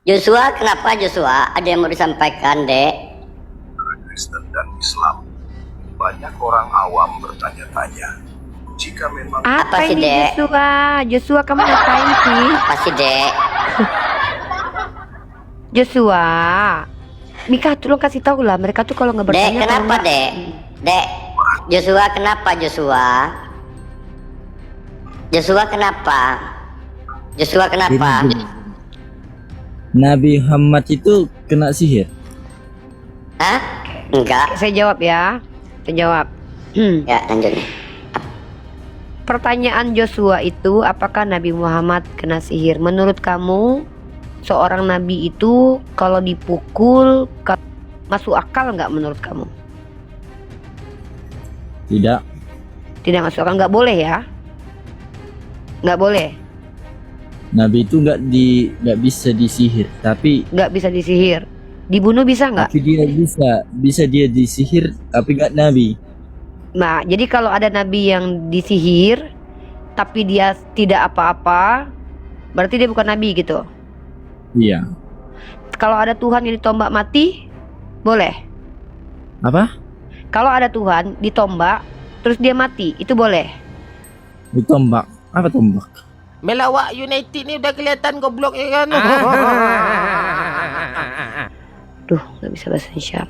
Joshua, kenapa Joshua? Ada yang mau disampaikan, Dek? Kristen dan Islam. Banyak orang awam bertanya-tanya, jika memang Apa Apa sih, ini Dek? Joshua? Joshua kamu ngapain sih? Apa sih, Dek? Joshua, Mika tolong kasih tahu lah mereka tuh kalau nggak Dek, bertanya kalau kenapa, nggak- Dek? Dek, Joshua, kenapa Joshua? Joshua, kenapa? Joshua, kenapa? Gini. Nabi Muhammad itu kena sihir. Hah? Enggak. Saya jawab ya. Saya jawab. Ya, lanjut. Pertanyaan Joshua itu apakah Nabi Muhammad kena sihir? Menurut kamu seorang nabi itu kalau dipukul masuk akal nggak menurut kamu? Tidak. Tidak masuk akal, nggak boleh ya? Nggak boleh, Nabi itu nggak bisa disihir, tapi nggak bisa disihir. Dibunuh bisa nggak? dia bisa dia disihir, tapi nggak Nabi. Nah, jadi kalau ada nabi yang disihir tapi dia tidak apa-apa, berarti dia bukan nabi gitu. Iya. Kalau ada Tuhan yang ditombak mati, boleh. Apa? Kalau ada Tuhan ditombak terus dia mati, itu boleh. Tombak. Apa tombak? Melawak United ni udah kelihatan goblok ya kan. Duh, nggak bisa bahasa Indonesia.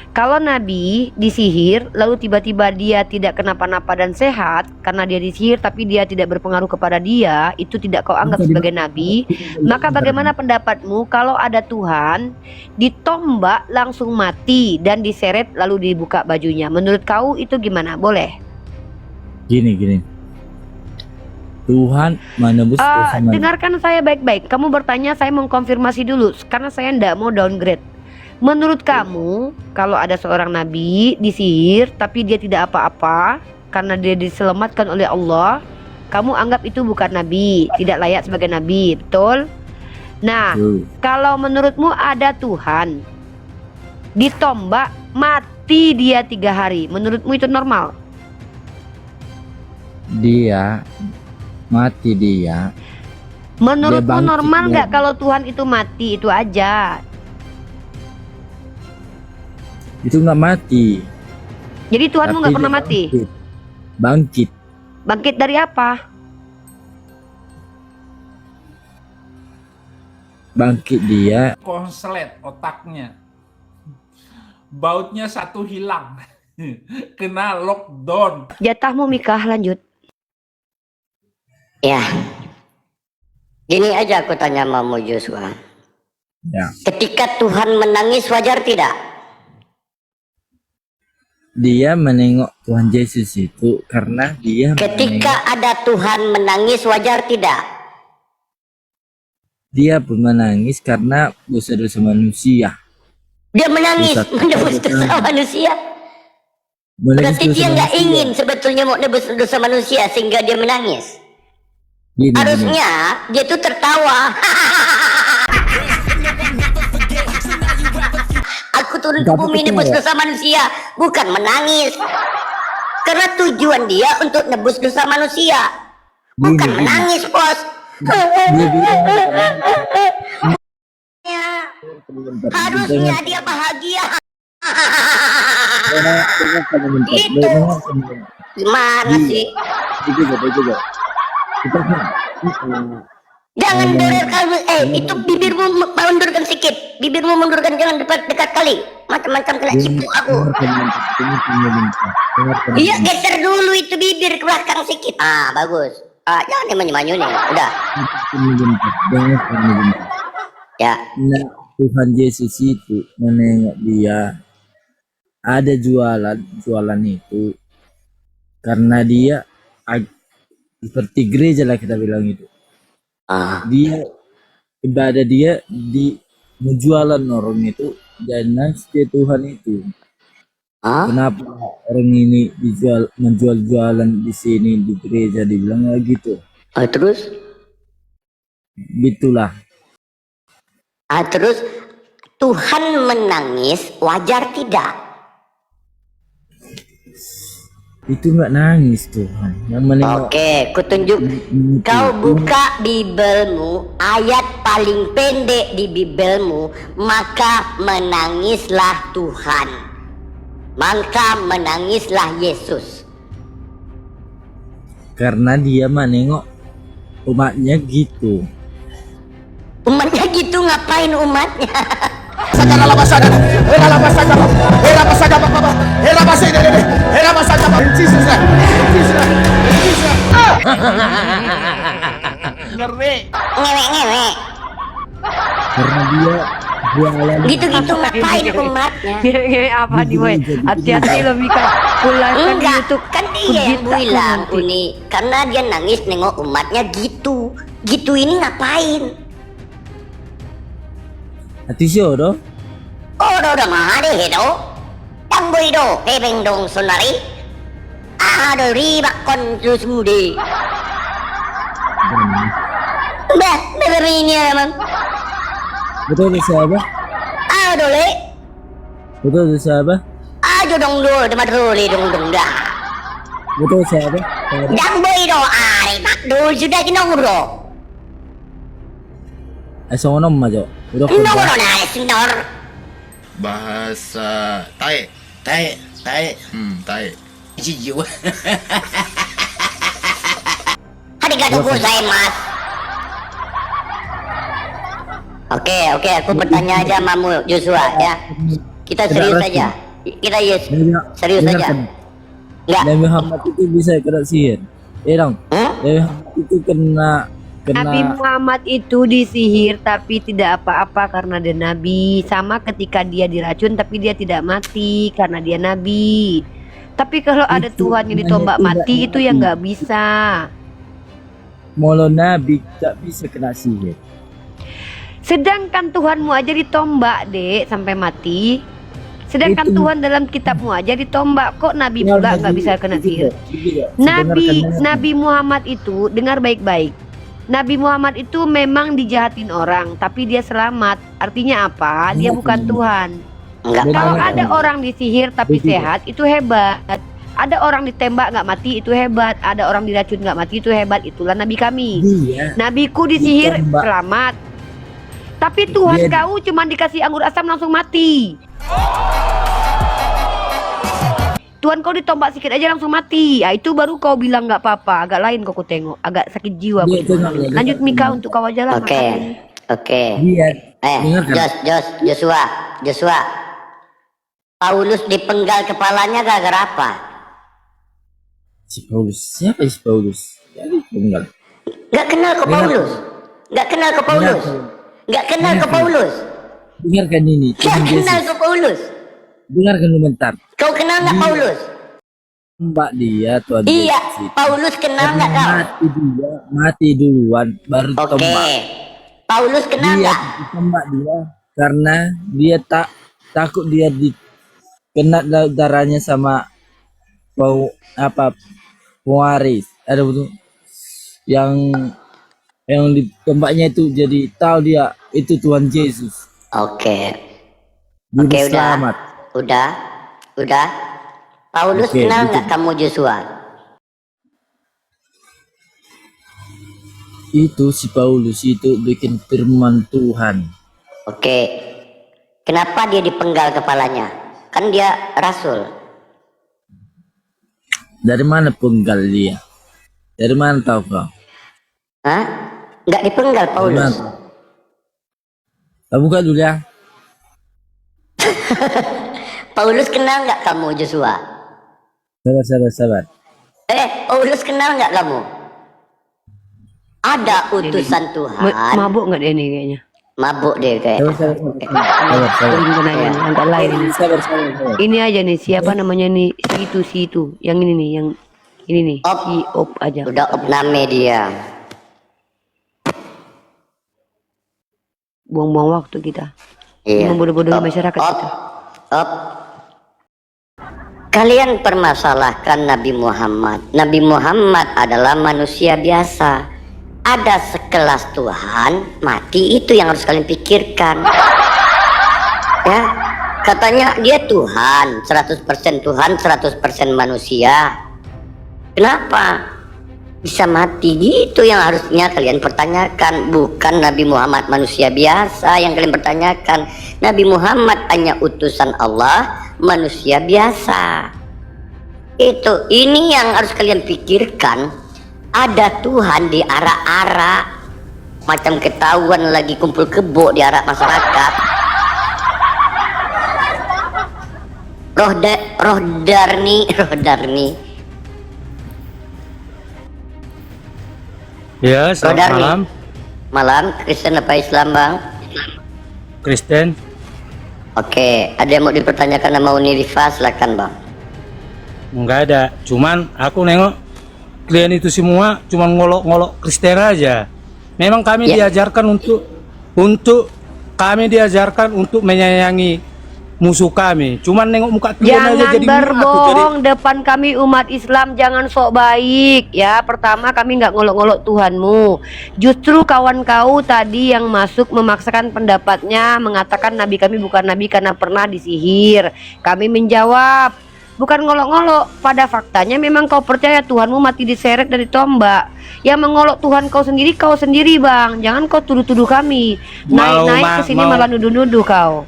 Kalau nabi disihir lalu tiba-tiba dia tidak kenapa-napa dan sehat karena dia disihir tapi dia tidak berpengaruh kepada dia, itu tidak kau anggap sebagai nabi. Maka bagaimana pendapatmu kalau ada Tuhan ditombak langsung mati dan diseret lalu dibuka bajunya? Menurut kau itu gimana? Boleh? Gini. Tuhan menebus dosa manusia. Dengarkan saya baik-baik. Kamu bertanya, saya mau konfirmasi dulu karena saya ndak mau downgrade. Menurut kamu, kalau ada seorang nabi disihir tapi dia tidak apa-apa karena dia diselamatkan oleh Allah, kamu anggap itu bukan nabi, tidak layak sebagai nabi, betul? Nah, Tuh. kalau menurutmu ada Tuhan ditombak mati dia 3 hari, menurutmu itu normal? Dia mati dia. Menurutmu bangkit normal dia. nggak kalau Tuhan itu mati, itu aja? Itu nggak mati. Jadi Tuhanmu nggak Tapi pernah dia mati? Bangkit. Bangkit dari apa? Bangkit dia. Konslet otaknya, bautnya satu hilang. Kena lockdown. Jatahmu Mikah, lanjut. Ya. Gini aja aku tanya sama Joshua. Ya. Ketika Tuhan menangis wajar tidak? Dia menengok Tuhan Yesus itu karena dia Ketika ada Tuhan menangis wajar tidak? dia pun menangis karena dosa-dosa manusia. Dia menangis Dosa- menebus dosa manusia. Berarti dosa dia nggak manusia. ingin sebetulnya mau nebus dosa manusia sehingga dia menangis. Gini. Harusnya dia tuh tertawa. Aku turun ke Tapi bumi betul nebus ya? dosa manusia, bukan menangis. Karena tujuan dia untuk nebus dosa manusia, bukan Gini. menangis, bos. Dia bilang, Ya, harusnya dia bahagia. Gitu. Gimana sih? Itu juga. Kita Jangan doler kamu, itu bibirmu mundurkan sedikit, bibirmu mundurkan, jangan dekat kali, macam-macam kena cipu aku. Iya, geser dulu itu bibir ke belakang sedikit. Ah, bagus. Jangan dimanyu-manyu nih, udah. Ya, Nah, Tuhan Yesus itu menengok dia ada jualan itu karena dia seperti gereja lah kita bilang itu. Dia ibadah dia di menjualan orang itu dan nasi Tuhan itu. Kenapa orang ini menjual jualan di sini di gereja dibilang gitu. terus, Gitulah. terus Tuhan menangis wajar tidak? Itu nggak nangis Tuhan. Yang menengok. Oke, kutunjuk. Kau buka Bibelmu, ayat paling pendek di Bibelmu, maka menangislah Tuhan. Maka menangislah Yesus. Karena dia menengok umatnya gitu. Umatnya gitu, ngapain umatnya? Ngewek-ngewek. Karena dia jualan. Gitu-gitu ngapain umatnya? Ngewe apa di boy? Hati-hati lo Mika. Pulang kan di Enggak, YouTube. kan dia yang Kujita bilang nanti. Uni. Karena dia nangis nengok umatnya gitu. Gitu ini ngapain? Hati syodo. Oh, udah mah deh do. Yang boy do, hebeng dong sonari. Ada riba kon susudi. Bah, bener ini emang. Betul siapa? Ada le. Betul siapa? Ajo dong do, demat roli dong dong dah. Betul siapa? Yang boy do, ari tak do sudah kinong do. Sonom aja. Udah Nong kerja. do na sinor. Bahasa tae. Tae. Jijiu. Arigatou gozaimasu. Oke, aku bertanya aja Mamu Joshua ya. Kita serius aja. Kita yes, serius aja. Enggak. Nabi Muhammad itu bisa kena sihir. Dong. Nabi Muhammad itu kena Nabi Muhammad itu disihir tapi tidak apa-apa karena dia nabi. Sama ketika dia diracun tapi dia tidak mati karena dia nabi. Tapi kalau ada Tuhan yang ditombak mati itu yang nggak bisa. Molo Nabi tak bisa kena sihir. Sedangkan Tuhanmu aja ditombak dek sampai mati. Sedangkan Itu- Tuhan dalam kitabmu aja ditombak. Kok Nabi Dengar pula lagi, nggak bisa kena itu sihir? juga. Nabi Dengarkan Nabi Muhammad itu dengar baik-baik. Nabi Muhammad itu memang dijahatin orang, tapi dia selamat. Artinya apa? Dia bukan Tuhan. Enggak. Kalau Benar. ada orang disihir tapi Begitu. sehat, itu hebat. Ada orang ditembak nggak mati, itu hebat. Ada orang diracun nggak mati, itu hebat. Itulah Nabi kami. Dia Nabiku disihir Ditembak. selamat. Tapi Tuhan Dia- kau cuma dikasih anggur asam langsung mati. Tuhan kau ditombak sedikit aja langsung mati. Ya, itu baru kau bilang nggak apa-apa. Agak lain kau tengok. Agak sakit jiwa. Dia kau. tengok, dia Lanjut tengok. Mika untuk kau aja lah. Oke. makasih. Oke. dia dengarkan. Joshua. Paulus dipenggal kepalanya gara-gara apa? Si Paulus. Siapa si Paulus? Jadi penggal. Enggak kenal ke Paulus. Enggak kenal ke Paulus. Enggak kenal ke Paulus. Dengarkan ini. Enggak Tuhan kenal Yesus. ke Paulus. Dengarkan lu bentar. Kau kenal enggak Dia- Paulus? Mbak dia Tuhan Iya, Yesus itu. Paulus kenal Karena enggak kau? mati duluan baru Oke. tembak. Paulus kenal Dia enggak? tembak dia karena dia takut dia kena darahnya sama pewaris. Ada betul yang ditembaknya itu jadi tahu dia itu Tuhan Yesus. Oke. Juru Oke, udah. selamat. Udah. Paulus Oke, kenal gitu. nggak kamu Joshua? Itu si Paulus itu bikin firman Tuhan. Oke. Kenapa dia dipenggal kepalanya? Kan dia rasul. Dari mana penggal dia? Dari mana tahu kau? Hah? Nggak dipenggal Dari Paulus. mana? Kau buka dulu ya. Paulus kenal nggak kamu Joshua? Sabar. Paulus kenal nggak kamu? Ada utusan Tuhan. Mabuk nggak dia nih kayaknya? Mabuk deh kayak. Sabar. Sering kena Ya. ini, agak lain ini. Sabar. Ini aja nih siapa namanya nih si itu yang ini nih yang ini nih Op. si Op aja. Udah opname dia. Buang-buang waktu kita. Iya. Membodoh-bodohi Op, masyarakat op, kita. op. Kalian permasalahkan Nabi Muhammad. Nabi Muhammad adalah manusia biasa. Ada sekelas Tuhan, mati itu yang harus kalian pikirkan. Ya, katanya dia Tuhan, 100% Tuhan, 100% manusia. Kenapa bisa mati? Gitu yang harusnya kalian pertanyakan, bukan Nabi Muhammad manusia biasa yang kalian pertanyakan. Nabi Muhammad hanya utusan Allah, manusia biasa. Ini yang harus kalian pikirkan. Ada Tuhan di arak-arak, macam ketahuan lagi kumpul kebo di arak masyarakat. Roh Darni. Ya, selamat Darni. malam. Malam, Kristen apa Islam, Bang? Kristen. Oke, ada yang mau dipertanyakan sama Unirifa, silakan, Bang. Enggak ada. Cuman aku nengok klien itu semua cuman ngolok-ngolok Kristen aja. Memang kami Ya. diajarkan untuk menyayangi musuh kami. Cuman nengok muka klien aja Jangan jadi muak aku, berbohong depan kami umat Islam, jangan sok baik ya. Pertama, kami nggak ngolok-ngolok Tuhanmu. Justru kawan kau tadi yang masuk memaksakan pendapatnya, mengatakan nabi kami bukan nabi karena pernah disihir. Kami menjawab, bukan ngolok-ngolok. Pada faktanya memang kau percaya Tuhanmu mati diseret dari tombak. Yang mengolok Tuhan kau sendiri Bang. Jangan kau tuduh-tuduh kami. Naik-naik ke sini malah nuduh-nuduh kau.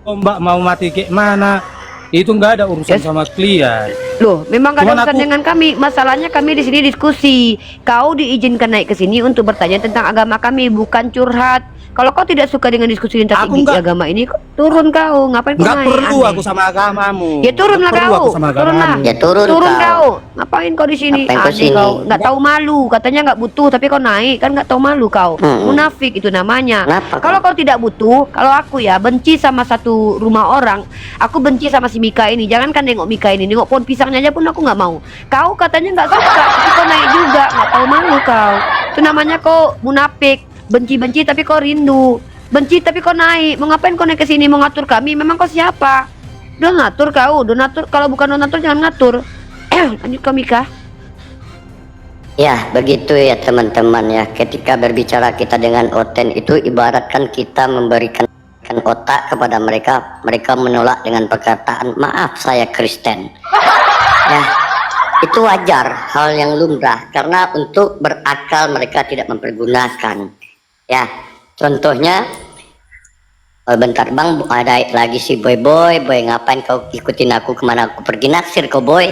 Mbak mau mati kayak mana? Itu nggak ada urusan sama klien. Loh, memang gak ada Cuman urusan aku- dengan kami. Masalahnya kami di sini diskusi. Kau diizinkan naik ke sini untuk bertanya tentang agama kami, bukan curhat. Kalau kau tidak suka dengan diskusi tentang Aku nggak- agama ini, turun kau. Ngapain kau Nggak naik? perlu Aneh. aku sama agamamu. Ya turunlah Nggak perlu kau. aku sama Turunlah. agamamu. Ya turun kau. Ngapain kau di sini? Ngapain kau Aneh sini? kau. Nggak tahu malu. Katanya nggak butuh, tapi kau naik kan nggak tahu malu kau. Munafik itu namanya. Kenapa kau? Kalau kau tidak butuh, kalau aku ya benci sama satu rumah orang, aku benci sama si Mika ini. Jangankan nengok Mika ini, nengok pohon pisangnya aja pun aku nggak mau. Kau katanya nggak suka, tapi kau naik juga, nggak tahu malu kau. Itu namanya kau munafik. Benci-benci tapi kau rindu. Benci tapi kau naik. Mau ngapain kau naik ke sini? Mau ngatur kami? Memang kau siapa? Donatur kau, donatur. Kalau bukan donatur jangan ngatur. Lanjut kau Mika. Ya, begitu ya teman-teman ya. Ketika berbicara kita dengan Oten itu ibaratkan kita memberikan otak kepada mereka. Mereka menolak dengan perkataan, maaf saya Kristen. Ya, itu wajar, hal yang lumrah. Karena untuk berakal mereka tidak mempergunakan. Ya, contohnya, oh, bentar Bang, ada lagi si boy ngapain kau ikutin aku kemana aku pergi, naksir kau boy.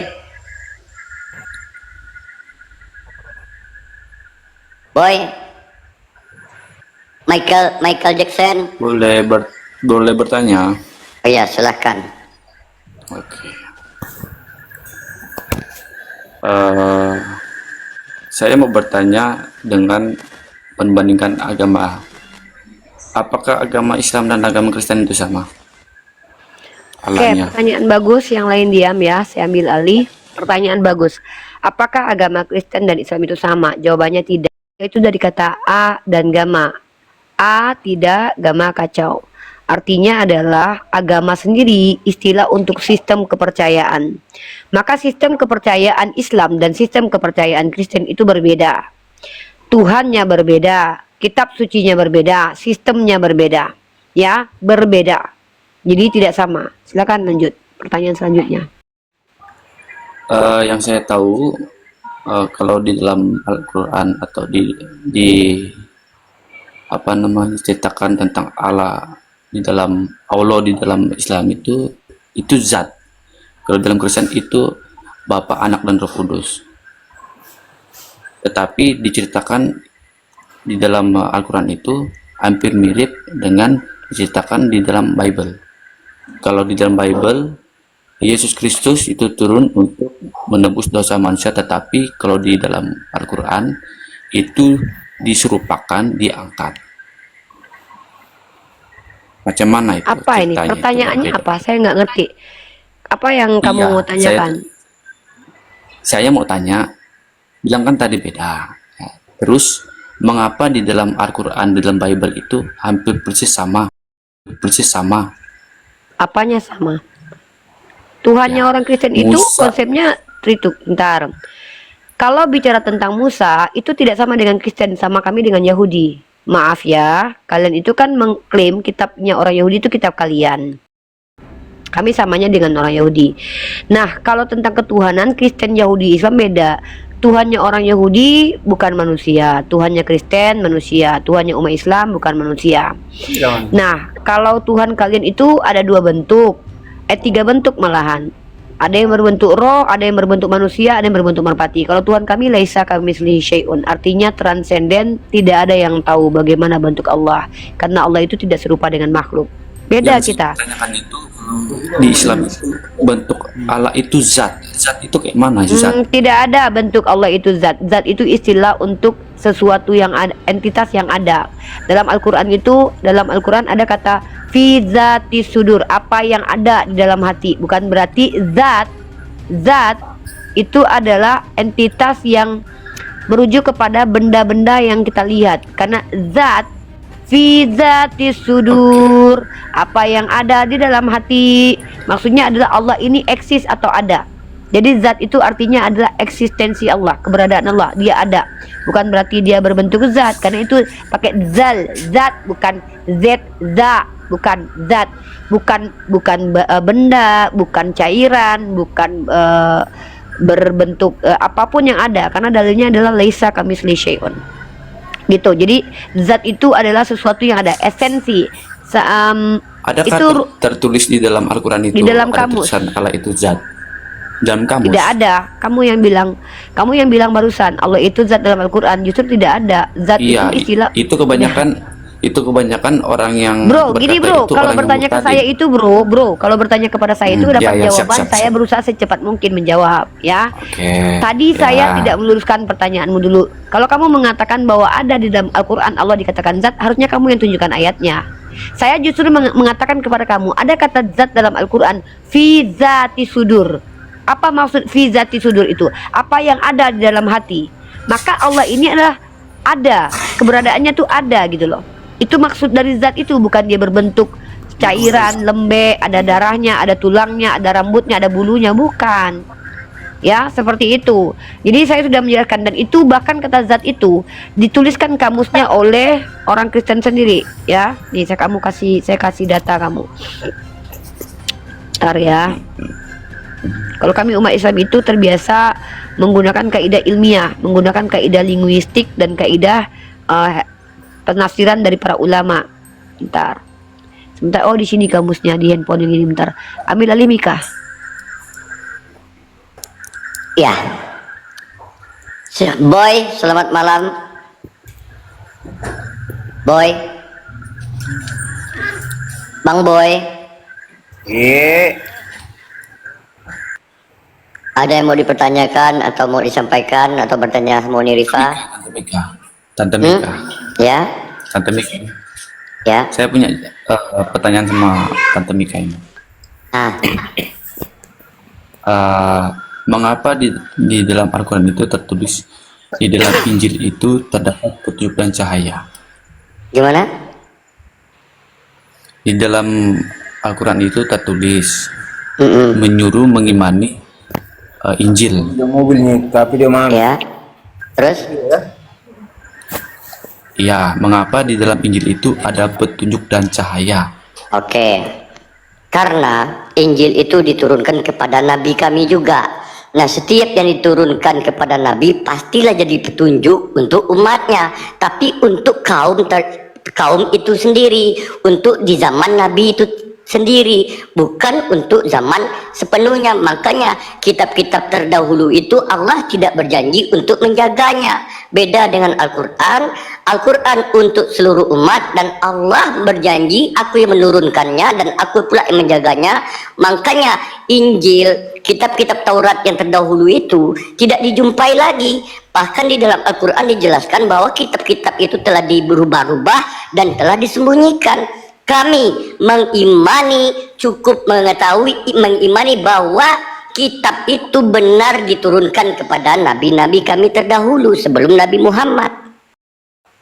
Michael Jackson. Boleh bertanya? Oh ya, silahkan. Oke. Saya mau bertanya dengan membandingkan agama. Apakah agama Islam dan agama Kristen itu sama? Oke, Alanya. pertanyaan bagus. Yang lain diam ya, saya ambil alih. Pertanyaan bagus. Apakah agama Kristen dan Islam itu sama? Jawabannya tidak. Itu dari kata A dan gama. A tidak, gama kacau. Artinya adalah agama sendiri istilah untuk sistem kepercayaan. Maka sistem kepercayaan Islam dan sistem kepercayaan Kristen itu berbeda. Tuhannya berbeda, kitab sucinya berbeda, sistemnya berbeda. Ya, berbeda. Jadi tidak sama. Silakan lanjut. Pertanyaan selanjutnya. Yang saya tahu, kalau di dalam Al-Quran atau di apa namanya ceritakan tentang Allah di dalam Islam itu zat. Kalau dalam Kristen itu Bapa, Anak dan Roh Kudus. Tetapi diceritakan di dalam Al-Quran itu hampir mirip dengan diceritakan di dalam Bible. Kalau di dalam Bible Yesus Kristus itu turun untuk menebus dosa manusia, tetapi kalau di dalam Al-Quran itu diserupakan, diangkat. Macam mana itu? Apa ini? ceritanya itu Pertanyaannya berbeda? apa? Saya nggak ngerti. Apa yang kamu Iya, mau tanyakan? Saya mau tanya, bilang kan tadi beda. Ya, terus mengapa di dalam Al-Quran, di dalam Bible itu hampir persis sama? Persis sama. Apanya sama? Tuhannya Ya, orang Kristen itu Musa. konsepnya trituk. Bentar. Kalau bicara tentang Musa, itu tidak sama dengan Kristen, sama kami dengan Yahudi. Maaf ya, kalian itu kan mengklaim kitabnya orang Yahudi itu kitab kalian. Kami samanya dengan orang Yahudi. Nah, kalau tentang ketuhanan, Kristen, Yahudi, Islam beda. Tuhannya orang Yahudi bukan manusia, Tuhannya Kristen manusia, Tuhannya umat Islam bukan manusia. Nah, kalau Tuhan kalian itu ada 2 bentuk, 3 bentuk malahan. Ada yang berbentuk roh, ada yang berbentuk manusia, ada yang berbentuk merpati. Kalau Tuhan kami laisa kamitslihi syai'un, artinya transenden, tidak ada yang tahu bagaimana bentuk Allah, karena Allah itu tidak serupa dengan makhluk. Beda Yang kita. ditanyakan itu di Islam itu bentuk Allah itu zat. Zat itu kayak mana sih zat? Tidak ada bentuk Allah itu zat. Zat itu istilah untuk sesuatu yang ada, entitas yang ada. Dalam Al-Quran itu, dalam Al-Quran ada kata fi zati sudur, apa yang ada di dalam hati. Bukan berarti zat itu adalah entitas yang merujuk kepada benda-benda yang kita lihat. Karena zat fi zati sudur, apa yang ada di dalam hati, maksudnya adalah Allah ini eksis atau ada. Jadi zat itu artinya adalah eksistensi Allah, keberadaan Allah, dia ada. Bukan berarti dia berbentuk zat, karena itu pakai zat, bukan bukan zat, bukan benda, bukan cairan, bukan berbentuk apapun yang ada, karena dalilnya adalah laisa kamitslihi syai'un. Gitu. Jadi zat itu adalah sesuatu yang ada, esensi. Adakah itu tertulis di dalam Al-Quran itu? Di dalam ada kamus. tulisan Allah itu zat. Dalam kamus. Tidak ada. Kamu yang bilang barusan Allah itu zat dalam Al-Quran, justru tidak ada. Zat Iya, itu istilah. itu kebanyakan orang yang Bro, gini bro, itu kalau orang yang bertanya ke murtadin. saya itu bro, kalau bertanya kepada saya itu dapat jawaban, siap. saya berusaha secepat mungkin menjawab, ya. Oke. Tadi saya tidak meluruskan pertanyaanmu dulu. Kalau kamu mengatakan bahwa ada di dalam Al-Quran Allah dikatakan zat, harusnya kamu yang tunjukkan ayatnya. Saya justru mengatakan kepada kamu, ada kata zat dalam Al-Quran, fi zati sudur. Apa maksud fi zati sudur itu? Apa yang ada di dalam hati. Maka Allah ini adalah ada, keberadaannya tuh ada gitu loh. Itu maksud dari zat itu, bukan dia berbentuk cairan, lembek, ada darahnya, ada tulangnya, ada rambutnya, ada bulunya, bukan. Ya, seperti itu. Jadi saya sudah menjelaskan, dan itu bahkan kata zat itu dituliskan kamusnya oleh orang Kristen sendiri, ya. Nih saya kasih data kamu. Bentar ya. Kalau kami umat Islam itu terbiasa menggunakan kaidah ilmiah, menggunakan kaidah linguistik dan kaidah penafsiran dari para ulama. Bentar. Sebentar, oh di sini kamusnya di handphone yang ini, bentar. Ambil alih Mika. Ya. Boy, selamat malam. Boy. Bang Boy. Ada yang mau dipertanyakan atau mau disampaikan atau bertanya mau Rifa? Tante Mika. Ya. Tante Mika. Ya. Saya punya pertanyaan sama Tante Mika ini. Mengapa di dalam Al-Quran itu tertulis di dalam Injil itu terdapat petunjuk dan cahaya? Gimana? Di dalam Al-Quran itu tertulis menyuruh mengimani Injil. Ya. Terus? Ya, mengapa di dalam Injil itu ada petunjuk dan cahaya? Oke. Karena Injil itu diturunkan kepada nabi kami juga. Nah, setiap yang diturunkan kepada nabi pastilah jadi petunjuk untuk umatnya, tapi untuk kaum itu sendiri, untuk di zaman nabi itu sendiri, bukan untuk zaman sepenuhnya. Makanya kitab-kitab terdahulu itu Allah tidak berjanji untuk menjaganya. Beda dengan Al-Quran. Al-Quran untuk seluruh umat, dan Allah berjanji aku yang menurunkannya dan aku pula yang menjaganya. Makanya Injil, kitab-kitab Taurat yang terdahulu itu tidak dijumpai lagi. Bahkan di dalam Al-Quran dijelaskan bahwa kitab-kitab itu telah dirubah-rubah dan telah disembunyikan. Kami cukup mengimani bahwa kitab itu benar diturunkan kepada nabi-nabi kami terdahulu sebelum Nabi Muhammad.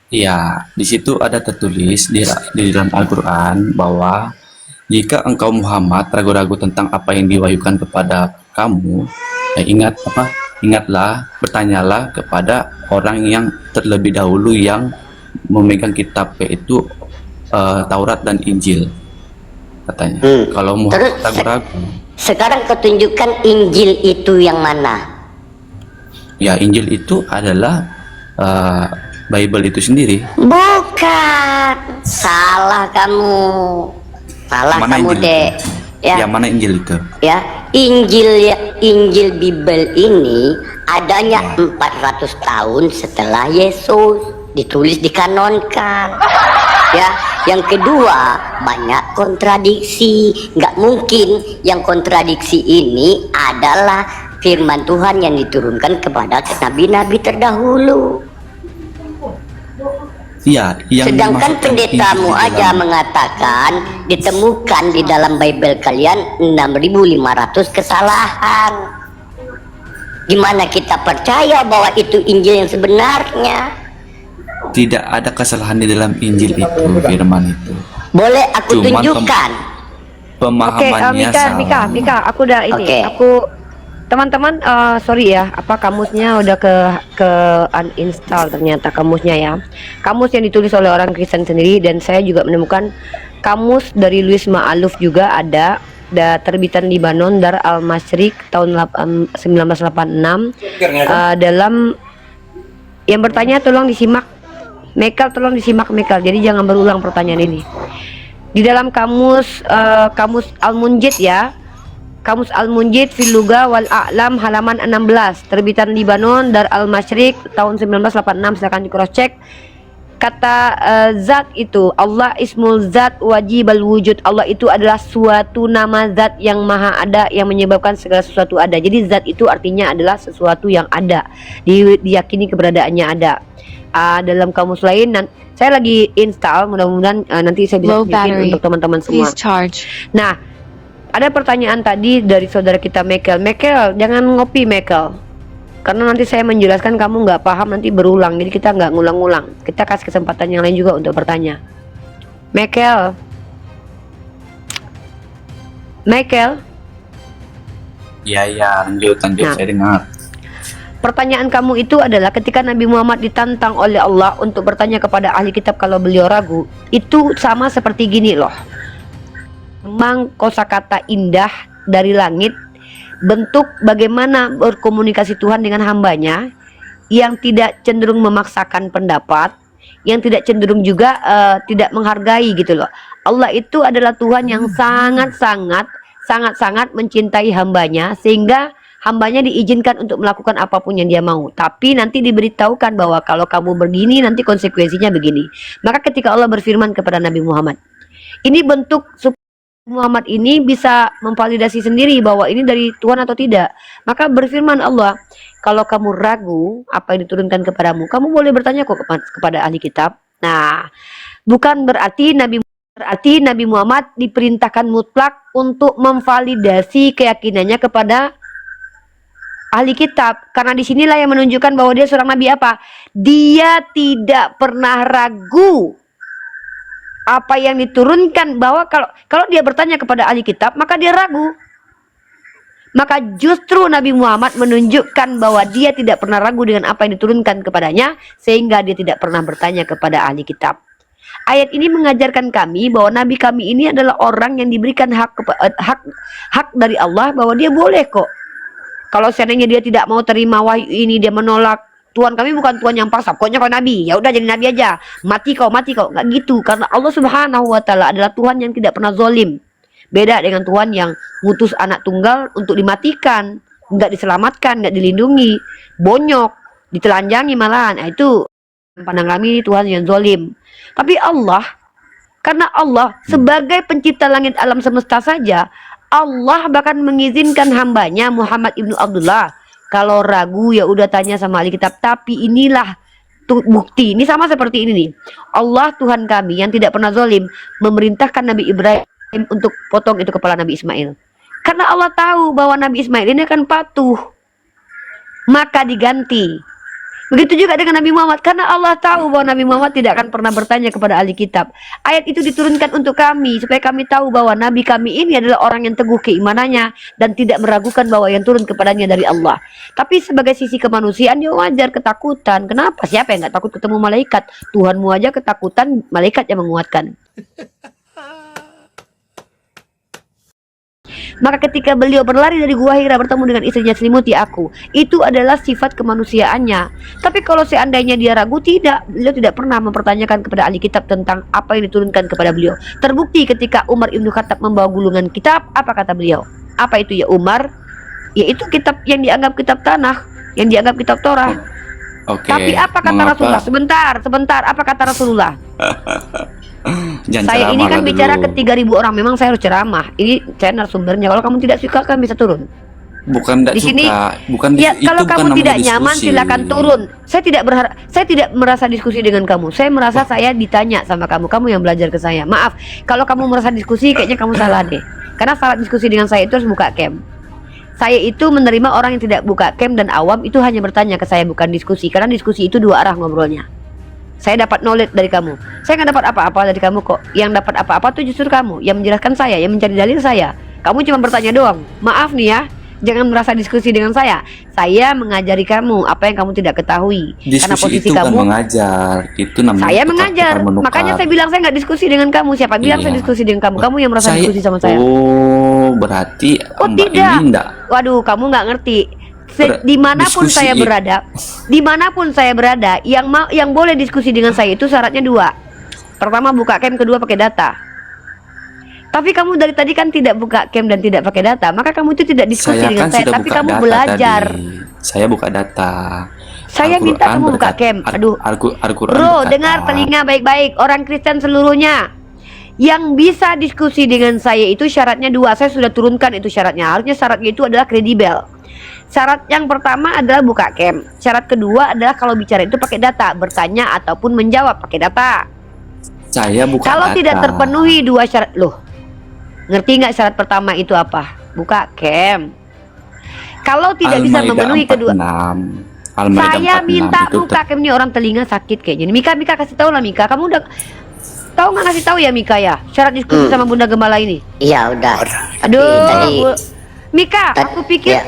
Ya, di situ ada tertulis di dalam Al-Quran bahwa jika engkau Muhammad ragu-ragu tentang apa yang diwahyukan kepada kamu, ingatlah, bertanyalah kepada orang yang terlebih dahulu yang memegang kitab, yaitu Taurat dan Injil. katanya. Hmm. Kalau mau Terus ragu-ragu, sekarang kau tunjukkan Injil itu yang mana? ya Injil itu adalah Bible itu sendiri. Bukan, salah kamu. Salah Mana kamu, Injil Dek. itu? Ya, Yang mana Injil itu? ya, Injil Bible ini adanya 400 tahun setelah Yesus, ditulis dikanonkan. Ya, yang kedua banyak kontradiksi. Nggak mungkin yang kontradiksi ini adalah firman Tuhan yang diturunkan kepada nabi-nabi terdahulu. Iya, yang Sedangkan dimaksudkan pendetamu Injil di aja dalam- mengatakan ditemukan di dalam Bible kalian 6.500 kesalahan. Gimana kita percaya bahwa itu Injil yang sebenarnya? tidak ada kesalahan di dalam Injil itu, firman itu. Boleh aku Cuman tunjukkan? Oke, Pemahamannya salah. Mika, aku udah ini. Oke. Aku teman-teman, sorry ya, apa kamusnya udah ke uninstall ternyata kamusnya ya. Kamus yang ditulis oleh orang Kristen sendiri, dan saya juga menemukan kamus dari Louis Ma'aluf juga ada terbitan Libanon Dar Al-Masyriq tahun 1986. Dalam yang bertanya tolong disimak Mekel, tolong disimak Mekel, jadi jangan berulang pertanyaan ini. Di dalam kamus Al-Munjid ya, Kamus Al-Munjid fil Lugha wal A'lam halaman 16, terbitan Libanon Dar Al-Masyriq tahun 1986, silakan di cross check. Kata zat itu, Allah ismul zat wajibal wujud. Allah itu adalah suatu nama zat yang maha ada, yang menyebabkan segala sesuatu ada. Jadi zat itu artinya adalah sesuatu yang ada, diyakini keberadaannya ada. Dalam kamus lain, saya lagi install, mudah-mudahan nanti saya bisa tunjukin untuk teman-teman semua. Nah, ada pertanyaan tadi dari saudara kita Mekel. Mekel, jangan ngopi Mekel, karena nanti saya menjelaskan kamu nggak paham, nanti berulang. Jadi kita nggak ngulang-ngulang, kita kasih kesempatan yang lain juga untuk bertanya. Mekel, Ya, lanjut, Nah. saya dengar. pertanyaan kamu itu adalah ketika Nabi Muhammad ditantang oleh Allah untuk bertanya kepada ahli kitab kalau beliau ragu, itu sama seperti gini loh. Memang kosakata indah dari langit, bentuk bagaimana berkomunikasi Tuhan dengan hambanya, yang tidak cenderung memaksakan pendapat, yang tidak cenderung juga tidak menghargai gitu loh. Allah itu adalah Tuhan yang sangat-sangat mencintai hambanya, sehingga hambanya diizinkan untuk melakukan apapun yang dia mau, tapi nanti diberitahukan bahwa kalau kamu begini nanti konsekuensinya begini. Maka ketika Allah berfirman kepada Nabi Muhammad, ini bentuk Muhammad ini bisa memvalidasi sendiri bahwa ini dari Tuhan atau tidak. Maka berfirman Allah, kalau kamu ragu apa yang diturunkan kepadamu, kamu boleh bertanya kok kepada ahli kitab. Nah, bukan berarti Nabi Muhammad diperintahkan mutlak untuk memvalidasi keyakinannya kepada ahli kitab, karena disinilah yang menunjukkan bahwa dia seorang nabi apa? Dia tidak pernah ragu apa yang diturunkan, bahwa kalau dia bertanya kepada ahli kitab maka dia ragu. Maka justru Nabi Muhammad menunjukkan bahwa dia tidak pernah ragu dengan apa yang diturunkan kepadanya, sehingga dia tidak pernah bertanya kepada ahli kitab. Ayat ini mengajarkan kami bahwa nabi kami ini adalah orang yang diberikan hak dari Allah, bahwa dia boleh kok, kalau seandainya dia tidak mau terima wahyu ini, dia menolak, Tuhan kami bukan Tuhan yang paksa, pokoknya kau nabi, ya udah jadi nabi aja, mati kau, nggak gitu. Karena Allah Subhanahu wa Ta'ala adalah Tuhan yang tidak pernah zolim. Beda dengan Tuhan yang ngutus anak tunggal untuk dimatikan, nggak diselamatkan, nggak dilindungi, bonyok, ditelanjangi malahan. Nah, itu pandang kami Tuhan yang zolim. Tapi Allah, karena Allah sebagai pencipta langit alam semesta saja, Allah bahkan mengizinkan hambanya Muhammad ibnu Abdullah, kalau ragu ya udah tanya sama ahli kitab. Tapi inilah bukti, ini sama seperti ini nih. Allah Tuhan kami yang tidak pernah zalim memerintahkan Nabi Ibrahim untuk potong itu kepala Nabi Ismail. Karena Allah tahu bahwa Nabi Ismail ini akan patuh, maka diganti. Begitu juga dengan Nabi Muhammad, karena Allah tahu bahwa Nabi Muhammad tidak akan pernah bertanya kepada ahli kitab. Ayat itu diturunkan untuk kami, supaya kami tahu bahwa Nabi kami ini adalah orang yang teguh keimanannya dan tidak meragukan bahwa yang turun kepadanya dari Allah. Tapi sebagai sisi kemanusiaan, ya wajar ketakutan. Kenapa? Siapa yang nggak takut ketemu malaikat? Tuhanmu aja ketakutan, malaikat yang menguatkan. Maka ketika beliau berlari dari Gua Hira bertemu dengan istrinya selimuti aku, itu adalah sifat kemanusiaannya. Tapi kalau seandainya dia ragu, tidak, beliau tidak pernah mempertanyakan kepada ahli kitab tentang apa yang diturunkan kepada beliau. Terbukti ketika Umar Ibnu Khattab membawa gulungan kitab, apa kata beliau? Apa itu ya Umar? Yaitu kitab yang dianggap kitab tanah, yang dianggap kitab Torah. Oke. Tapi apa kata Rasulullah? Sebentar, apa kata Rasulullah? Jangan Saya ini ceramah kan lah bicara dulu. ke 3.000 orang, memang saya harus ceramah. Ini saya narasumbernya. Kalau kamu tidak suka kan bisa turun. Bukan tidak Di sini, suka, bukan ya itu kalau bukan kamu namanya tidak nyaman diskusi. silakan turun. Saya tidak berharap, saya tidak merasa diskusi dengan kamu. Saya merasa saya ditanya sama kamu, kamu yang belajar ke saya. Maaf, kalau kamu merasa diskusi kayaknya kamu salah deh. Karena syarat diskusi dengan saya itu harus buka cam. Saya itu menerima orang yang tidak buka cam dan awam itu hanya bertanya ke saya, bukan diskusi. Karena diskusi itu dua arah ngobrolnya. Saya dapat knowledge dari kamu. Saya nggak dapat apa-apa dari kamu kok. Yang dapat apa-apa tuh justru kamu, yang menjelaskan saya, yang mencari dalil saya. Kamu cuma bertanya doang. Maaf nih ya, jangan merasa diskusi dengan saya. Saya mengajari kamu apa yang kamu tidak ketahui. Karena Diskusi posisi itu kan kamu, mengajar, itu namanya saya tukar-tukar mengajar. menukar. Makanya saya bilang saya nggak diskusi dengan kamu. Siapa bilang saya Iya. diskusi dengan kamu? Kamu yang merasa diskusi sama saya. Oh, berarti Oh Mbak tidak. ini enggak. Waduh, kamu nggak ngerti. Ber- Dimanapun diskusi saya berada, dimanapun saya berada, yang boleh diskusi dengan saya itu syaratnya dua. Pertama buka cam, kedua pakai data. Tapi kamu dari tadi kan tidak buka cam dan tidak pakai data, maka kamu itu tidak diskusi Saya dengan kan saya, sudah tapi buka kamu data belajar. tadi. Saya buka data. Saya minta kamu buka cam. Aduh. Al-Quran Bro, berkata, dengar telinga baik-baik, orang Kristen seluruhnya. Yang bisa diskusi dengan saya itu syaratnya dua. Saya sudah turunkan itu syaratnya. Harusnya syaratnya itu adalah kredibel. Syarat yang pertama adalah buka cam. Syarat kedua adalah kalau bicara itu pakai data, bertanya ataupun menjawab pakai data. Saya buka Kalau data. tidak terpenuhi dua syarat, loh, ngerti nggak syarat pertama itu apa? Buka cam. Kalau tidak bisa Al-Maidah memenuhi kedua, 46. Al-Maidah saya 46 minta itu buka cam. Ini orang telinga sakit kayaknya. Mika kasih tahu lah Mika. Kamu udah tahu nggak ngasih tahu ya Mika ya? Syarat diskusi sama Bunda Gembala ini. Iya udah. Aduh, tadi- Mika, Tadi- aku pikir ya.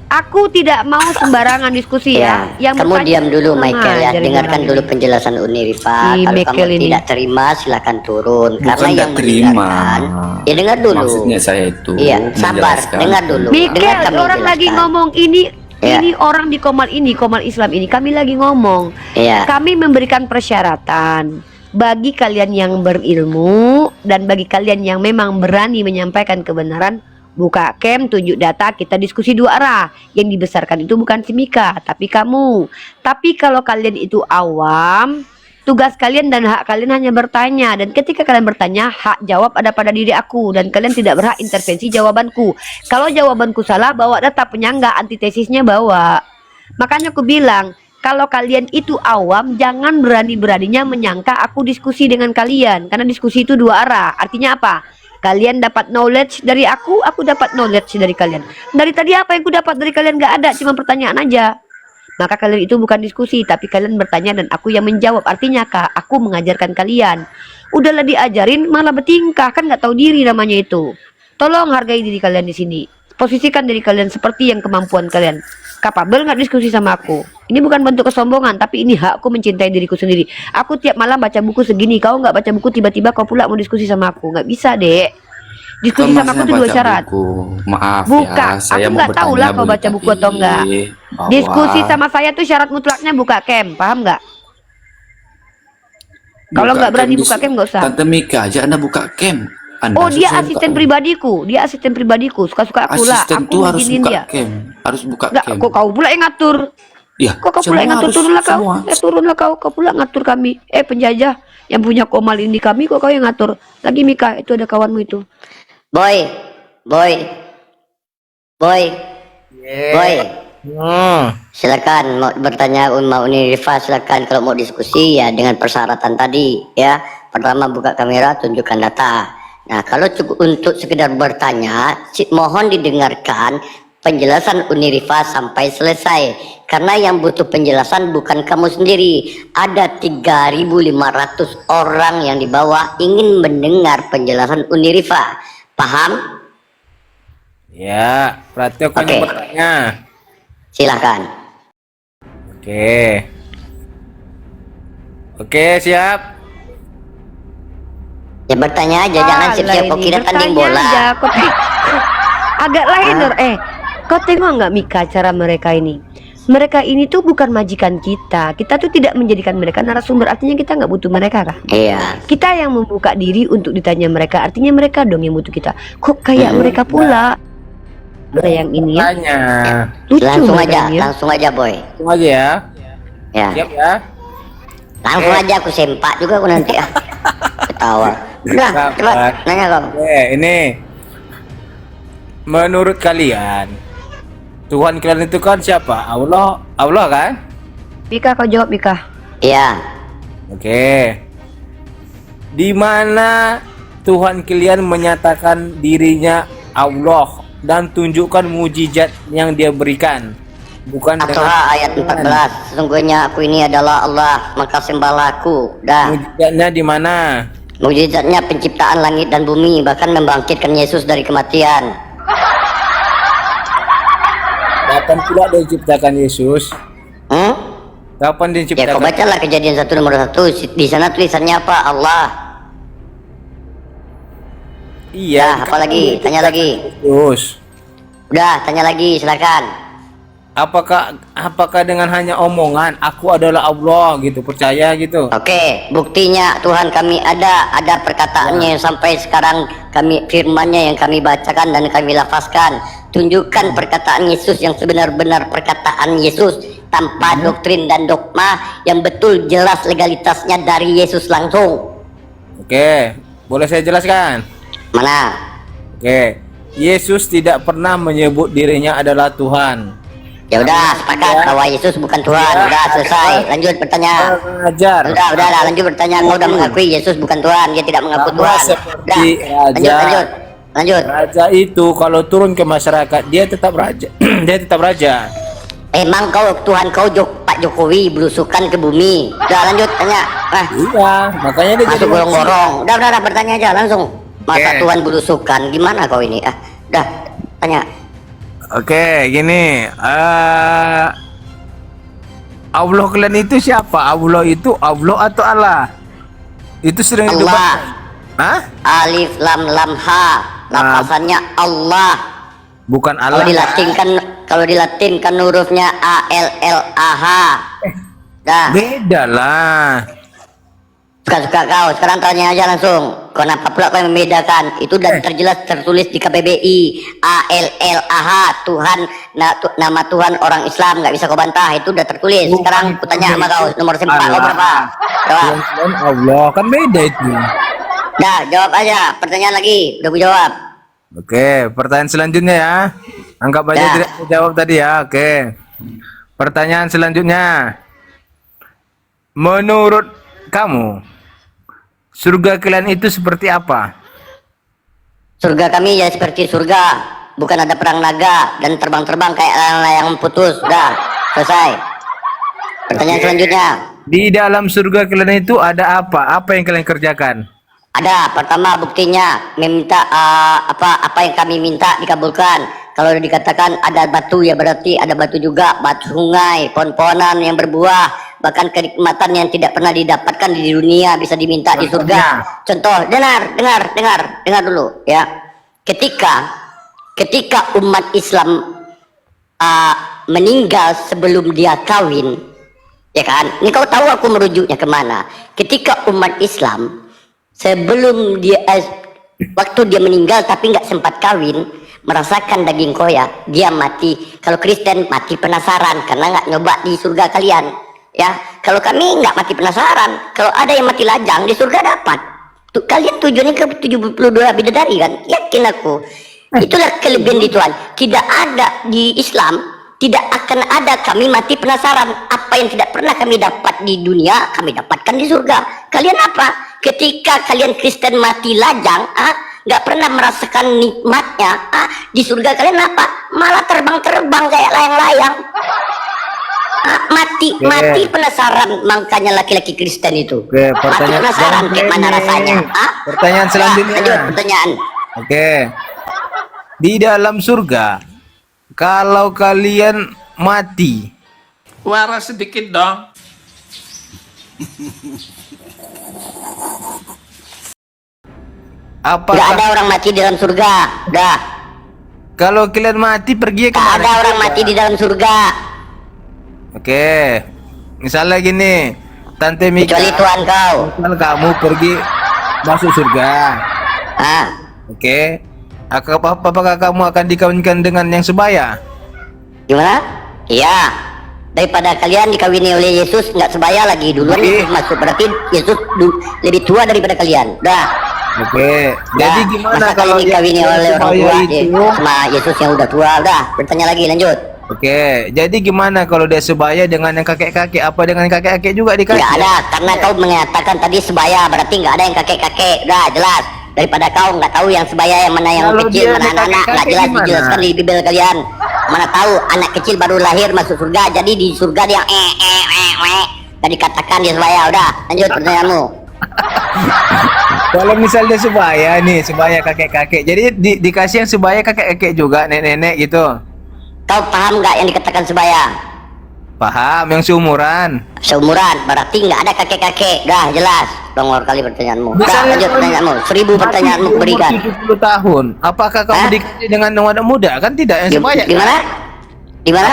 aku tidak mau sembarangan diskusi ya. Kamu bertanya diam dulu kurang Michael ya, ajar ini dengarkan orang dulu ini. penjelasan Unirifa. Si Kalau Michael kamu ini. tidak terima silakan turun. Karena Bukan yang nggak terima. mendengarkan, ya dengar dulu. Maksudnya saya itu Iya, sabar, menjelaskan. dengar dulu. Mikel, Dengar kami orang lagi jelaskan. ngomong ini. Ya. Ini orang di Komal Islam ini, kami lagi ngomong. Iya. Kami memberikan persyaratan bagi kalian yang berilmu dan bagi kalian yang memang berani menyampaikan kebenaran. Buka cam, tunjuk data, kita diskusi dua arah. Yang dibesarkan itu bukan si Mika, tapi kamu. Tapi kalau kalian itu awam, tugas kalian dan hak kalian hanya bertanya. Dan ketika kalian bertanya, hak jawab ada pada diri aku. Dan kalian tidak berhak intervensi jawabanku. Kalau jawabanku salah, bawa data penyangga, antitesisnya bawa. Makanya aku bilang, kalau kalian itu awam, jangan berani-beraninya menyangka aku diskusi dengan kalian. Karena diskusi itu dua arah. Artinya apa? Kalian dapat knowledge dari aku dapat knowledge dari kalian. Dari tadi apa yang aku dapat dari kalian gak ada, cuma pertanyaan aja. Maka kalian itu bukan diskusi, tapi kalian bertanya dan aku yang menjawab. Artinya kak, aku mengajarkan kalian. Udahlah diajarin, malah bertingkah, kan nggak tahu diri namanya itu. Tolong hargai diri kalian di sini. Posisikan diri kalian seperti yang kemampuan kalian. Kapabel nggak diskusi sama aku. Ini bukan bentuk kesombongan, tapi ini hakku mencintai diriku sendiri. Aku tiap malam baca buku segini, kau nggak baca buku tiba-tiba kau pula mau diskusi sama aku. Nggak bisa dek. Diskusi Kan sama aku masnya tuh dua baca syarat. buku. Maaf Buka, ya, saya aku mau nggak tahu lah bertanya kau baca buku atau enggak. bahwa Diskusi sama saya tuh syarat mutlaknya buka cam, paham nggak? Kalau buka nggak berani cam buka cam nggak usah. Tante Mika aja Anda buka cam. Anda Oh dia susah asisten buka- pribadiku, dia asisten pribadiku, suka-suka aku lah. Asisten Aku tuh harus ngizinin buka dia. cam. Harus buka Nggak, cam. kok kau pula yang ngatur? Ya, Kok kau pula yang ngatur? harus, Turunlah kau. semua. Turunlah kau pula ngatur kami. Penjajah yang punya Komal ini kami, kok kau yang ngatur? Lagi Mika, itu ada kawanmu itu. Boy. Silakan mau bertanya mau Unirifa silakan. Kalau mau diskusi ya dengan persyaratan tadi ya. Pertama buka kamera, tunjukkan data. Nah, kalau cukup untuk sekedar bertanya, mohon didengarkan penjelasan Unirifa sampai selesai. Karena yang butuh penjelasan bukan kamu sendiri. Ada 3.500 orang yang di bawah ingin mendengar penjelasan Unirifa. Paham? Ya, berarti aku Oke. hanya bertanya. Silahkan. Oke. Oke, siap. Ya bertanya aja, jangan siap-siap kau kira tanding bola. Aja. agak lain Nur. Kau tengok nggak Mika cara mereka ini? Mereka ini tuh bukan majikan kita. Kita tuh tidak menjadikan mereka narasumber. Artinya kita nggak butuh mereka kan? Iya. Kita yang membuka diri untuk ditanya mereka. Artinya mereka dong yang butuh kita. Kok kayak mereka pula? Ada yang ini ya. Tanya. Lucu Langsung aja, mereka ini ya. langsung aja boy. Langsung aja ya. Ya. Siap ya. Langsung aja aku sempak juga aku nanti ah. Ketawa. Udah, Sabar. coba nanya kau. Oke, ini menurut kalian Tuhan kalian itu kan siapa? Allah, Allah kan? Mika, kau jawab Mika. Iya. Oke. Di mana Tuhan kalian menyatakan dirinya Allah dan tunjukkan mujizat yang dia berikan? Bukan At-Taha ayat 14. Sesungguhnya aku ini adalah Allah, maka sembahlah aku. Dah. mujizatnya di mana? Mujizatnya penciptaan langit dan bumi, bahkan membangkitkan Yesus dari kematian. Kapan pula diciptakan Yesus? Kapan Ya diciptakan? kau bacalah Kejadian 1 nomor 1. Di sana tulisannya apa? Allah. Iya. Dah, apa lagi? Tanya lagi. Yesus. Udah, tanya lagi, silakan. Apakah dengan hanya omongan aku adalah Allah gitu, percaya gitu? Oke, buktinya Tuhan kami ada perkataannya yang sampai sekarang kami firmannya yang kami bacakan dan kami lafazkan. Tunjukkan perkataan Yesus yang sebenar-benar perkataan Yesus tanpa doktrin dan dogma yang betul jelas legalitasnya dari Yesus langsung. Oke, boleh saya jelaskan? Mana? Oke, Yesus tidak pernah menyebut dirinya adalah Tuhan. Ya udah, sepakat bahwa Yesus bukan Tuhan. Udah selesai. Lanjut pertanyaan. Ajar. Udah lah, lanjut pertanyaan. Kau udah mengakui Yesus bukan Tuhan, dia tidak mengaku Sama Tuhan. seperti Udah, raja. lanjut. Raja itu kalau turun ke masyarakat dia tetap raja. Dia tetap raja. Emang Tuhan kau Pak Jokowi belusukan ke bumi. Udah lanjut tanya. Iya, makanya dia Masuk jadi gorong-gorong. Udah, bertanya aja langsung. Masa Oke. Tuhan belusukan? Gimana kau ini? Udah, tanya. Oke, gini. Allah kalian itu siapa? Allah itu Allah atau Allah? Itu sering Allah. didebatkan. Hah? Alif lam lam ha. Lafasannya Allah. Bukan Kalau Allah. dilatinkan hurufnya A L L A H. Dah. Beda lah. Suka-suka kau. Sekarang tanya aja langsung. Kenapa pula kau yang membedakan? Itu dan terjelas tertulis di KBBI. A L L A H. Tuhan, nama Tuhan orang Islam. Nggak bisa kau bantah. Itu udah tertulis. Sekarang aku tanya sama kau. Nomor sempak kau berapa? Jawab. Tuhan Allah kan beda itu. Dah, jawab aja. Pertanyaan lagi. Udah aku jawab. Oke, pertanyaan selanjutnya ya. Anggap aja Ya. tidak dijawab tadi ya. Oke. Pertanyaan selanjutnya. Menurut kamu, surga kalian itu seperti apa? Surga kami ya seperti surga. Bukan ada perang naga dan terbang-terbang kayak layang-layang putus. Dah, selesai. Pertanyaan selanjutnya. Di dalam surga kalian itu ada apa? Apa yang kalian kerjakan? Ada, pertama buktinya meminta apa yang kami minta dikabulkan. Kalau dikatakan ada batu ya berarti ada batu juga, batu sungai, pohon-pohonan yang berbuah, bahkan kenikmatan yang tidak pernah didapatkan di dunia bisa diminta di surga. Contoh, dengar dulu ya. Ketika umat Islam meninggal sebelum dia kawin, ya kan? Ini kau tahu aku merujuknya kemana? Ketika umat Islam sebelum dia waktu dia meninggal tapi nggak sempat kawin, merasakan daging koya, dia mati. Kalau Kristen mati penasaran karena nggak nyoba di surga kalian, ya. Kalau kami nggak mati penasaran, kalau ada yang mati lajang di surga dapat. Kalian tujuannya ke 72 bidadari kan? Yakin aku. Itulah kelebihan di Tuhan. Tidak ada di Islam, tidak akan ada kami mati penasaran. Apa yang tidak pernah kami dapat di dunia, kami dapatkan di surga. Kalian apa? Ketika kalian Kristen mati lajang, nggak pernah merasakan nikmatnya, di surga kalian apa? Malah terbang-terbang kayak layang-layang. Mati penasaran, makanya laki-laki Kristen itu. Oke, Mati penasaran kayak mana rasanya. Pertanyaan selanjutnya. Lanjut pertanyaan. Oke. Di dalam surga, kalau kalian mati, Waras sedikit dong. Nggak apakah ada orang mati di dalam surga. Udah. Kalau kalian mati pergi Tak kemana? ada orang mati di dalam surga. Oke. Misalnya gini, Tante Mika, Kecuali Tuhan kau. misal kamu pergi masuk surga. Ah, Oke. Apakah kamu akan dikawinkan dengan yang sebaya? gimana? Iya. Daripada kalian dikawini oleh Yesus nggak sebaya lagi, duluan Oke. Yesus masuk, berarti Yesus lebih tua daripada kalian. Dah. Oke. Jadi Dah. gimana Masa kalau kalian dikawini yang oleh orang sebaya tua itu? sama Yesus yang udah tua? Udah, bertanya lagi, lanjut. Oke. Jadi gimana kalau dia sebaya dengan yang kakek-kakek? Apa dengan kakek-kakek juga dikasih? Nggak ada, karena kau mengatakan tadi sebaya, berarti nggak ada yang kakek-kakek. Udah jelas. Daripada kau nggak tahu yang sebaya yang mana yang Kalau kecil, dia mana ada anak-anak, nggak kakek-kakek jelas gimana? dijelaskan di Bibel kalian. Mana tahu anak kecil baru lahir masuk surga, jadi di surga dia nggak dikatakan dia sebaya. Udah, lanjut pertanyaanmu. Kalau misalnya sebaya nih, sebaya kakek-kakek. Jadi dikasih yang sebaya kakek-kakek juga, nenek-nenek gitu. Kau paham nggak yang dikatakan sebaya? Paham, yang seumuran. Seumuran, berarti nggak ada kakek-kakek. Dah jelas. Dongor kali pertanyaanmu. Dah, Misalnya lanjut kau pertanyaanmu. 1000 pertanyaanmu mati di umur kuberikan. 70 tahun. Apakah kamu Hah? dikasih dengan anak muda? Kan tidak, yang sebaya. Gimana? Gimana?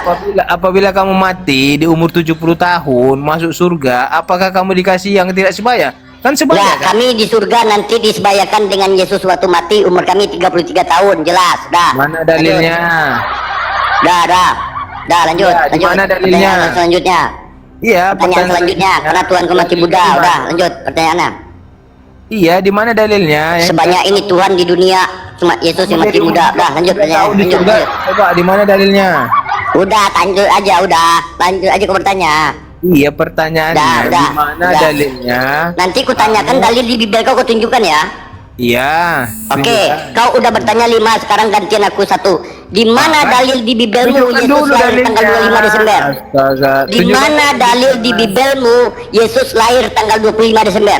Apabila kamu mati di umur 70 tahun masuk surga, apakah kamu dikasih yang tidak sebaya? Kan sebaya Ya, kan? kami di surga nanti disebayakan dengan Yesus waktu mati, umur kami 33 tahun, jelas. Dah. Mana dalilnya? Dah, lanjut. Ya, di lanjut. mana dalilnya? Pertanyaan selanjutnya. Iya, Pertanyaan selanjutnya, karena Tuhan kau mati Buddha. Udah, lanjut pertanyaannya. Iya, di mana dalilnya? Sebanyak ini Tuhan di dunia, cuma Yesus yang mati Buddha. Udah, lanjut pertanyaan. Tahu di Lanjut, surga. lanjut. Coba di mana dalilnya? Udah, lanjut aja, udah. Lanjut aja kau bertanya. Iya, pertanyaannya Udah, di mana udah. dalilnya? Nanti ku tanyakan dalil di Bibel kau tunjukkan ya. Iya. Oke, kau udah bertanya 5, sekarang gantian aku 1. Di mana dalil di Bibelmu Tunjukkan Yesus dulu lahir dalilnya. tanggal 25 Desember? Astaga. Di Tunjukkan. mana dalil di Bibelmu Yesus lahir tanggal 25 Desember?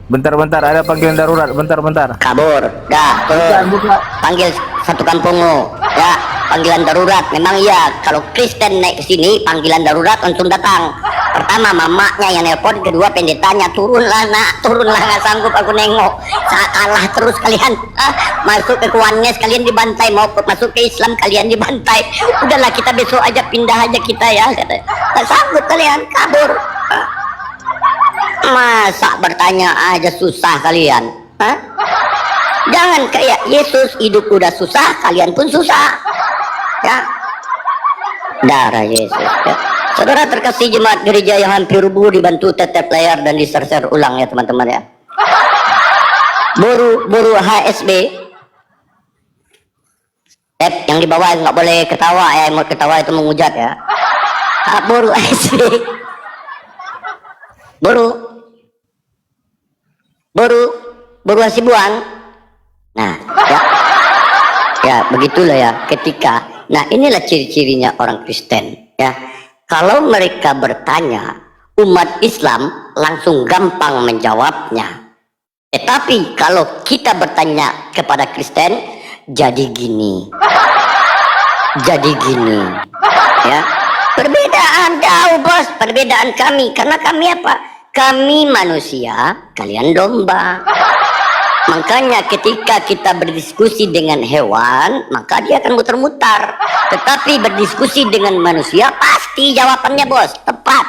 Bentar, ada panggilan darurat. Bentar. Kabur. Dah, turun. Panggil satu kampungmu. Ya, panggilan darurat. Memang iya, kalau Kristen naik ke sini, panggilan darurat langsung datang. Pertama mamaknya yang nelpon, kedua pendetanya, turunlah nak, turunlah, nggak sanggup aku nengok. Saat kalah terus kalian. Masuk ke Kuanes kalian dibantai, mau masuk ke Islam kalian dibantai. Udahlah kita besok aja pindah aja kita ya. Nggak sanggup kalian, kabur. Masa bertanya aja susah kalian? Hah? Jangan kayak Yesus, hidup udah susah, kalian pun susah. Ya. Darah Yesus. Ya. Saudara terkasih jemaat gereja yang hampir rubuh dibantu tetep layar dan di-share ulang ya teman-teman ya. Boru HSB. Yang di bawah nggak boleh ketawa ya, yang mau ketawa itu menghujat ya. Boru HSB. Boru Hasibuan. Nah, ya begitulah ya ketika. Nah, inilah ciri-cirinya orang Kristen ya. Kalau mereka bertanya, umat Islam langsung gampang menjawabnya. Tetapi kalau kita bertanya kepada Kristen, jadi gini. Ya. Perbedaan jauh bos, perbedaan kami. Karena kami apa? Kami manusia, kalian domba. Makanya ketika kita berdiskusi dengan hewan, maka dia akan muter-muter. Tetapi berdiskusi dengan manusia, pasti jawabannya bos, tepat.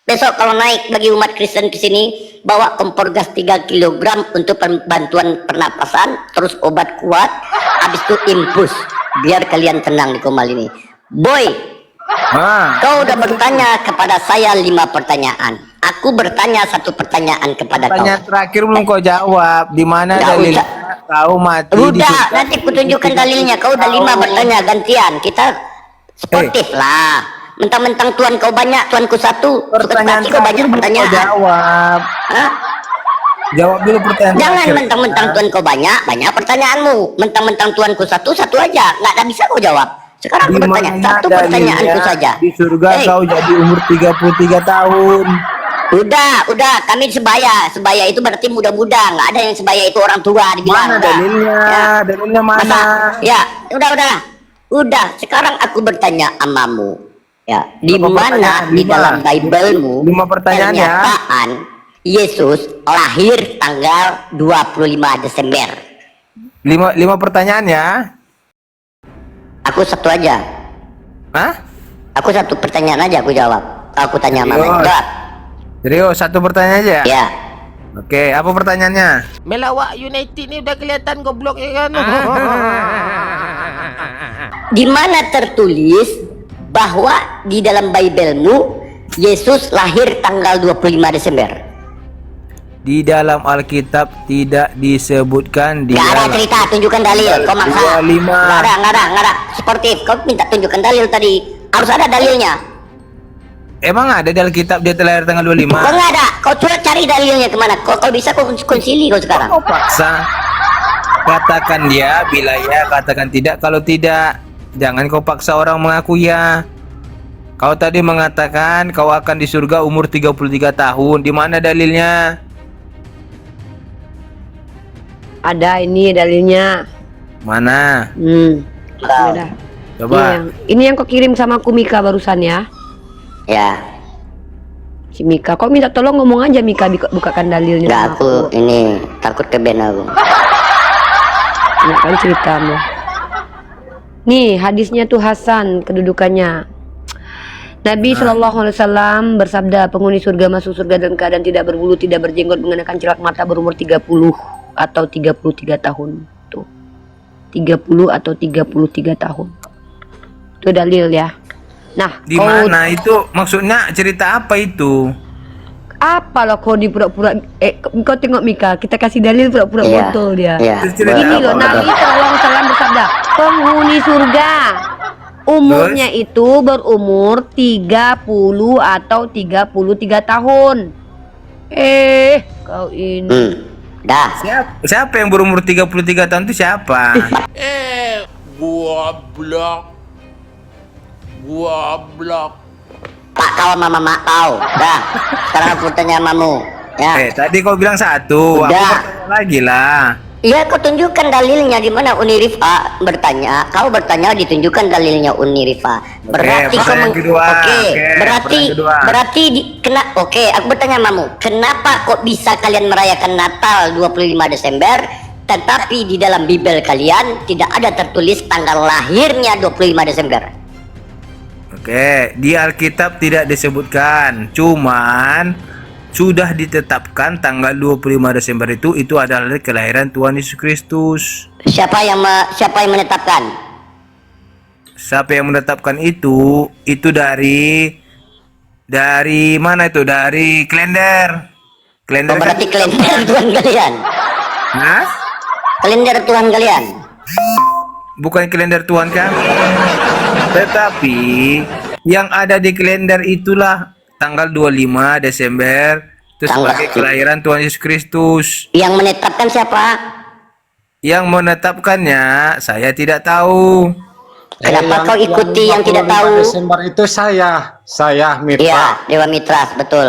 Besok kalau naik bagi umat Kristen ke sini, bawa kompor gas 3 kg untuk bantuan pernapasan, terus obat kuat, habis itu infus, biar kalian tenang di Komal ini. Boy, kau udah bertanya kepada saya 5 pertanyaan. Aku bertanya 1 pertanyaan kepada kau. Pertanyaan terakhir belum kau jawab. Di mana dalilnya kau mati di Udah, surga? nanti kutunjukkan dalilnya. Kau udah 5 bertanya gantian. Kita sportif lah. Mentang-mentang Tuhan kau banyak, Tuanku 1. Pertanyaan kau banyak belum kau pertanyaan. jawab. Hah? Jawab dulu pertanyaan Jangan terakhir. mentang-mentang Tuhan kau banyak pertanyaanmu. Mentang-mentang Tuanku 1 aja. Nggak bisa kau jawab. Sekarang aku Di bertanya mana 1 pertanyaanku dalilnya saja. Di surga kau jadi umur 33 tahun. Udah, kami sebaya itu berarti muda-muda, nggak ada yang sebaya itu orang tua dibilang. Mana udah. dalilnya? Ya. Dalilnya mana? Masa, ya, udah. Sekarang aku bertanya amamu, ya, di Berapa mana pertanyaan? di 5 dalam lah. Biblemu 5 pertanyaan ya. pernyataan Yesus lahir tanggal 25 Desember? 5 pertanyaan ya. Aku satu aja. Hah? Aku satu pertanyaan aja aku jawab. Aku tanya Serius? Mama. Jawab. Serius, satu pertanyaan aja? Ya. Oke, apa pertanyaannya? Melawak United ni udah kelihatan goblok ya kan. Di mana tertulis bahwa di dalam Biblemu Yesus lahir tanggal 25 Desember? Di dalam Alkitab tidak disebutkan di Gak ada dalam cerita, tunjukkan dalil. Kau maksa. 25. Nggak ada. Sportif. Kau minta tunjukkan dalil tadi. Harus ada dalilnya. Emang ada di Alkitab dia lahir tanggal 25? Kau nggak ada. Kau coba cari dalilnya kemana? Kau bisa kau konsili kau sekarang. Kau paksa. Katakan dia, bila ya, katakan tidak kalau tidak. Jangan kau paksa orang mengaku ya. Kau tadi mengatakan kau akan di surga umur 33 tahun. Di mana dalilnya? Ada ini dalilnya. Mana? Ada. Coba. Ini yang kau kirim sama aku Mika barusan ya. Ya. Si Mika, kau minta tolong ngomong aja Mika, bukakan dalilnya. Nggak, sama aku ini takut ke band aku. Nggak kali ceritamu. Nih hadisnya tuh Hasan kedudukannya. Nabi SAW bersabda, penghuni surga masuk surga dalam keadaan tidak berbulu, tidak berjenggot, mengenakan celak mata, berumur 30 atau 33 tahun. Tuh. 30 atau 33 tahun. Itu dalil ya. Nah, Di mana itu? Maksudnya cerita apa itu? apa lo kau di pura-pura kau tengok Mika, kita kasih dalil pura-pura Iya, botol dia. iya. Ini loh Nabi SAW bersabda, penghuni surga umurnya itu berumur 30 atau 33 tahun. Kau ini. Dah. Siapa yang berumur 33 tahun itu siapa? Goblok. Pak kau sama mama kau. Dah. Sekarang aku tanya mamu. Ya. Tadi kau bilang satu, aku Udah. bertanya lagi lah. Iya, kau tunjukkan dalilnya di mana Uni Rifa bertanya. Kau bertanya ditunjukkan dalilnya Uni Rifa. Berarti kau pertanyaan kedua. Oke, berarti aku bertanya mamu, kenapa kok bisa kalian merayakan Natal 25 Desember tetapi di dalam Bible kalian tidak ada tertulis tanggal lahirnya 25 Desember? Oke, di Alkitab tidak disebutkan, cuman sudah ditetapkan tanggal 25 Desember itu adalah kelahiran Tuhan Yesus Kristus. Siapa yang menetapkan? Siapa yang menetapkan itu dari mana itu? Dari kalender. Kalender Oh, berarti kalender Tuhan kalian. Hah? Kalender Tuhan kalian. Bukan kalender Tuhan kan? Tetapi yang ada di kalender itulah tanggal 25 Desember itu sebagai kelahiran Tuhan Yesus Kristus. Yang menetapkan siapa? Yang menetapkannya saya tidak tahu. Kenapa kau ikuti yang tidak tahu? Desember itu saya Mitra. Iya, Dewa Mitras, betul.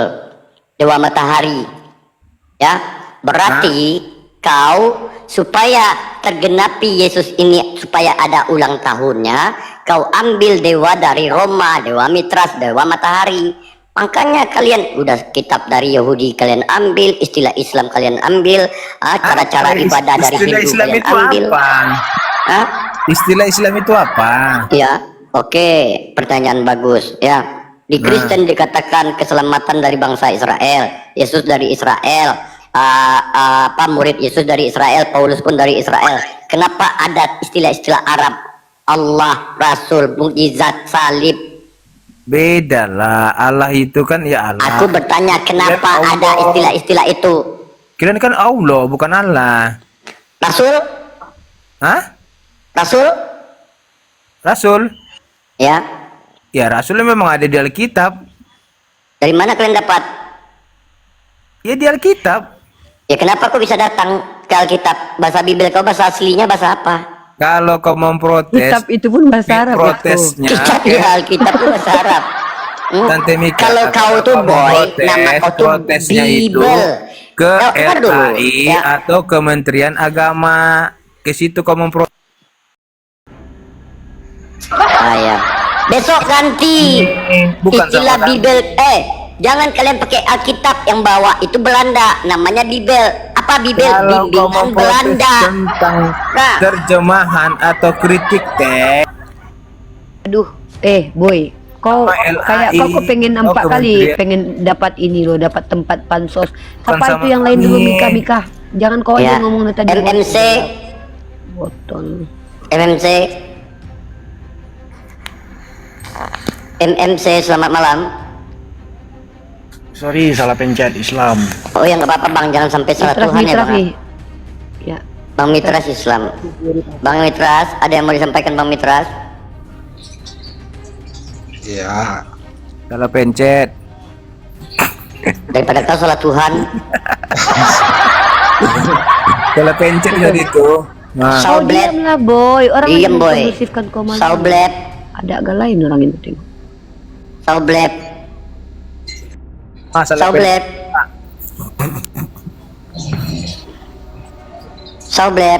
Dewa Matahari. Ya, berarti kau supaya tergenapi Yesus ini, supaya ada ulang tahunnya, kau ambil dewa dari Roma, Dewa Mitras, Dewa Matahari. Makanya kalian udah kitab dari Yahudi kalian ambil, istilah Islam kalian ambil, cara-cara ibadah dari Hindu Islam kalian itu ambil. apa? Istilah Islam itu apa? Ya, oke, pertanyaan bagus. Ya, di Kristen dikatakan keselamatan dari bangsa Israel, Yesus dari Israel, murid Yesus dari Israel, Paulus pun dari Israel. Kenapa ada istilah-istilah Arab? Allah, Rasul, mukjizat, salib. Beda lah, Allah itu kan ya Allah. Aku bertanya kenapa ada istilah-istilah itu? Kalian kan Allah, bukan Allah. Rasul? Hah? Rasul? Rasul? Ya. Ya Rasul memang ada di Alkitab. Dari mana kalian dapat? Ya di Alkitab. Ya kenapa kau bisa datang ke Alkitab? Bahasa Bibel kau bahasa aslinya bahasa apa? Kalau kau memprotes, Kitab itu pun bahasa Arab. protesnya. Kitab ya, Alkitab itu bahasa Arab. Tante Mika, kalau kau tuh boy, nama kau tuh protesnya itu Bible. ke Dengar dulu, RAI ya. atau Kementerian Agama. Ke situ kau memprotes. Ya. Besok ganti Bukan istilah sama Bible. Jangan kalian pakai Alkitab yang bawa itu Belanda, namanya Bible. Apa Bible? Kalau kau Bimbingan memprotes Belanda. tentang Nah. terjemahan atau kritik teks, Aduh, boy, kau kayak kau pengen 4 kali pengen dapat ini loh, dapat tempat pansos. Apa itu yang lain dulu, Mika? Jangan kau aja ngomong dari tadi. MMC. Botol. MMC, selamat malam. Sorry, salah pencet Islam. Oh ya, nggak apa-apa bang, jangan sampai salah Tuhan ya bang. Ya. Bang Mitras Islam. Bang Mitras, ada yang mau disampaikan Bang Mitras? Ya. Salah pencet. Daripada kau salah Tuhan. Salah pencet tadi itu. Nah. Saublet. Diam lah boy, orang Diam, boy. mengkondusifkan kau malu. Saublet. Ada agak lain orang itu tengok. Saublet. Saublet. Saublet.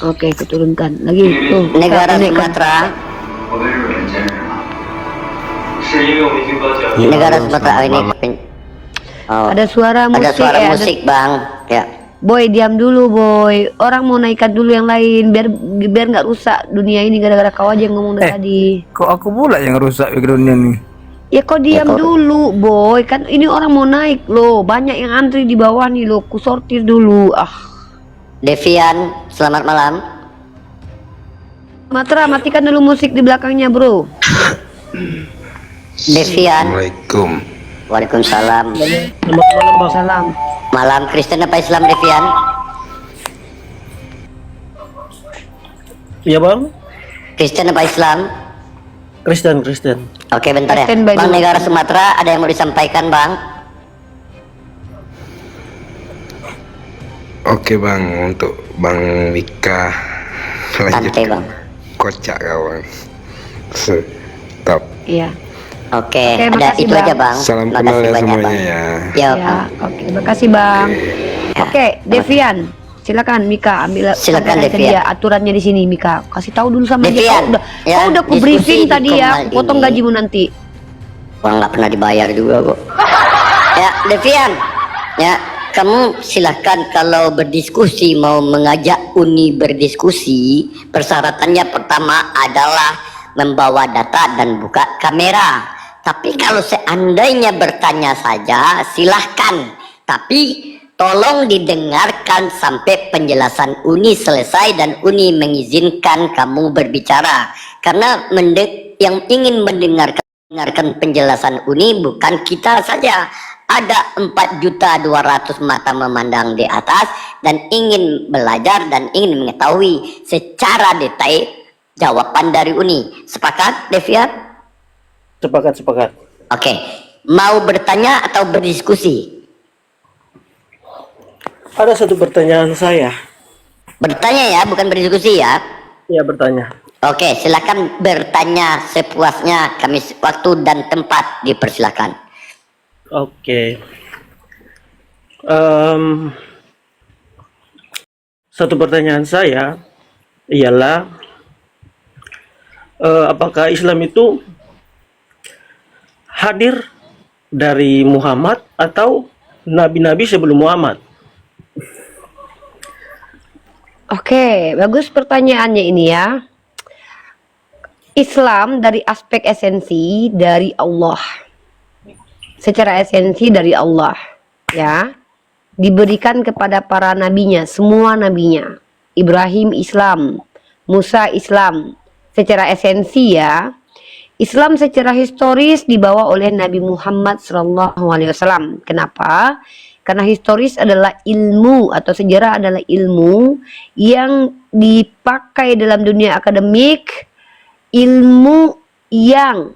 Oke, kuturunkan lagi tuh. Negara Sumatera. Negara Sumatera ini. Oh. Ada suara musik. Ada suara musik bang. Ya. Boy, diam dulu boy. Orang mau naikkan dulu yang lain biar nggak rusak dunia ini gara-gara kau aja yang ngomong dari tadi. Kok aku pula yang rusak dunia nih? Ya kau diam dulu boy. Kan ini orang mau naik loh. Banyak yang antri di bawah nih loh. Ku sortir dulu. Devian, selamat malam. Matra, matikan dulu musik di belakangnya bro. Devian. Assalamualaikum. Waalaikumsalam. Salam. Malam, Kristen apa Islam Devian? Iya bang. Kristen apa Islam? Kristen. Oke, bentar ya. Kristen, Bang Negara Sumatera, ada yang mau disampaikan bang? Oke bang, untuk Bang Mika Santai bang. Kocak kawan. Stop. Iya. Oke, ada makasih, itu Bang. aja bang. Salam Makasih kenal ya banyak, semuanya Bang. ya. Ya, Ya, Bang. oke, makasih bang. Oke, Devian, silakan Mika ambil Silakan, sampaikan ke Devian. dia aturannya di sini Mika. Kasih tahu dulu sama Devian, dia. ya, Kau udah ku diskusi briefing di tadi ya, Komal potong ini. gajimu nanti. Gua nggak pernah dibayar juga kok. Ya, Devian. Ya, kamu silahkan kalau berdiskusi mau mengajak Uni berdiskusi, persyaratannya pertama adalah membawa data dan buka kamera. Tapi kalau seandainya bertanya saja, silahkan. Tapi tolong didengarkan sampai penjelasan Uni selesai dan Uni mengizinkan kamu berbicara. Karena yang ingin mendengarkan penjelasan Uni bukan kita saja. Ada 4.200.000 mata memandang di atas dan ingin belajar dan ingin mengetahui secara detail jawaban dari Uni. Sepakat, Devian? Sepakat. Oke, mau bertanya atau berdiskusi? Ada satu pertanyaan saya. Bertanya ya, bukan berdiskusi ya. Iya bertanya. Oke, silakan bertanya sepuasnya. Kami waktu dan tempat dipersilakan. Oke. Satu pertanyaan saya ialah apakah Islam itu hadir dari Muhammad atau nabi-nabi sebelum Muhammad? Oke, bagus pertanyaannya ini ya. Islam dari aspek esensi dari Allah. Secara esensi dari Allah, ya. Diberikan kepada para nabinya, semua nabinya. Ibrahim Islam, Musa Islam. Secara esensi ya. Islam secara historis dibawa oleh Nabi Muhammad SAW. Kenapa? Karena historis adalah ilmu atau sejarah adalah ilmu yang dipakai dalam dunia akademik, ilmu yang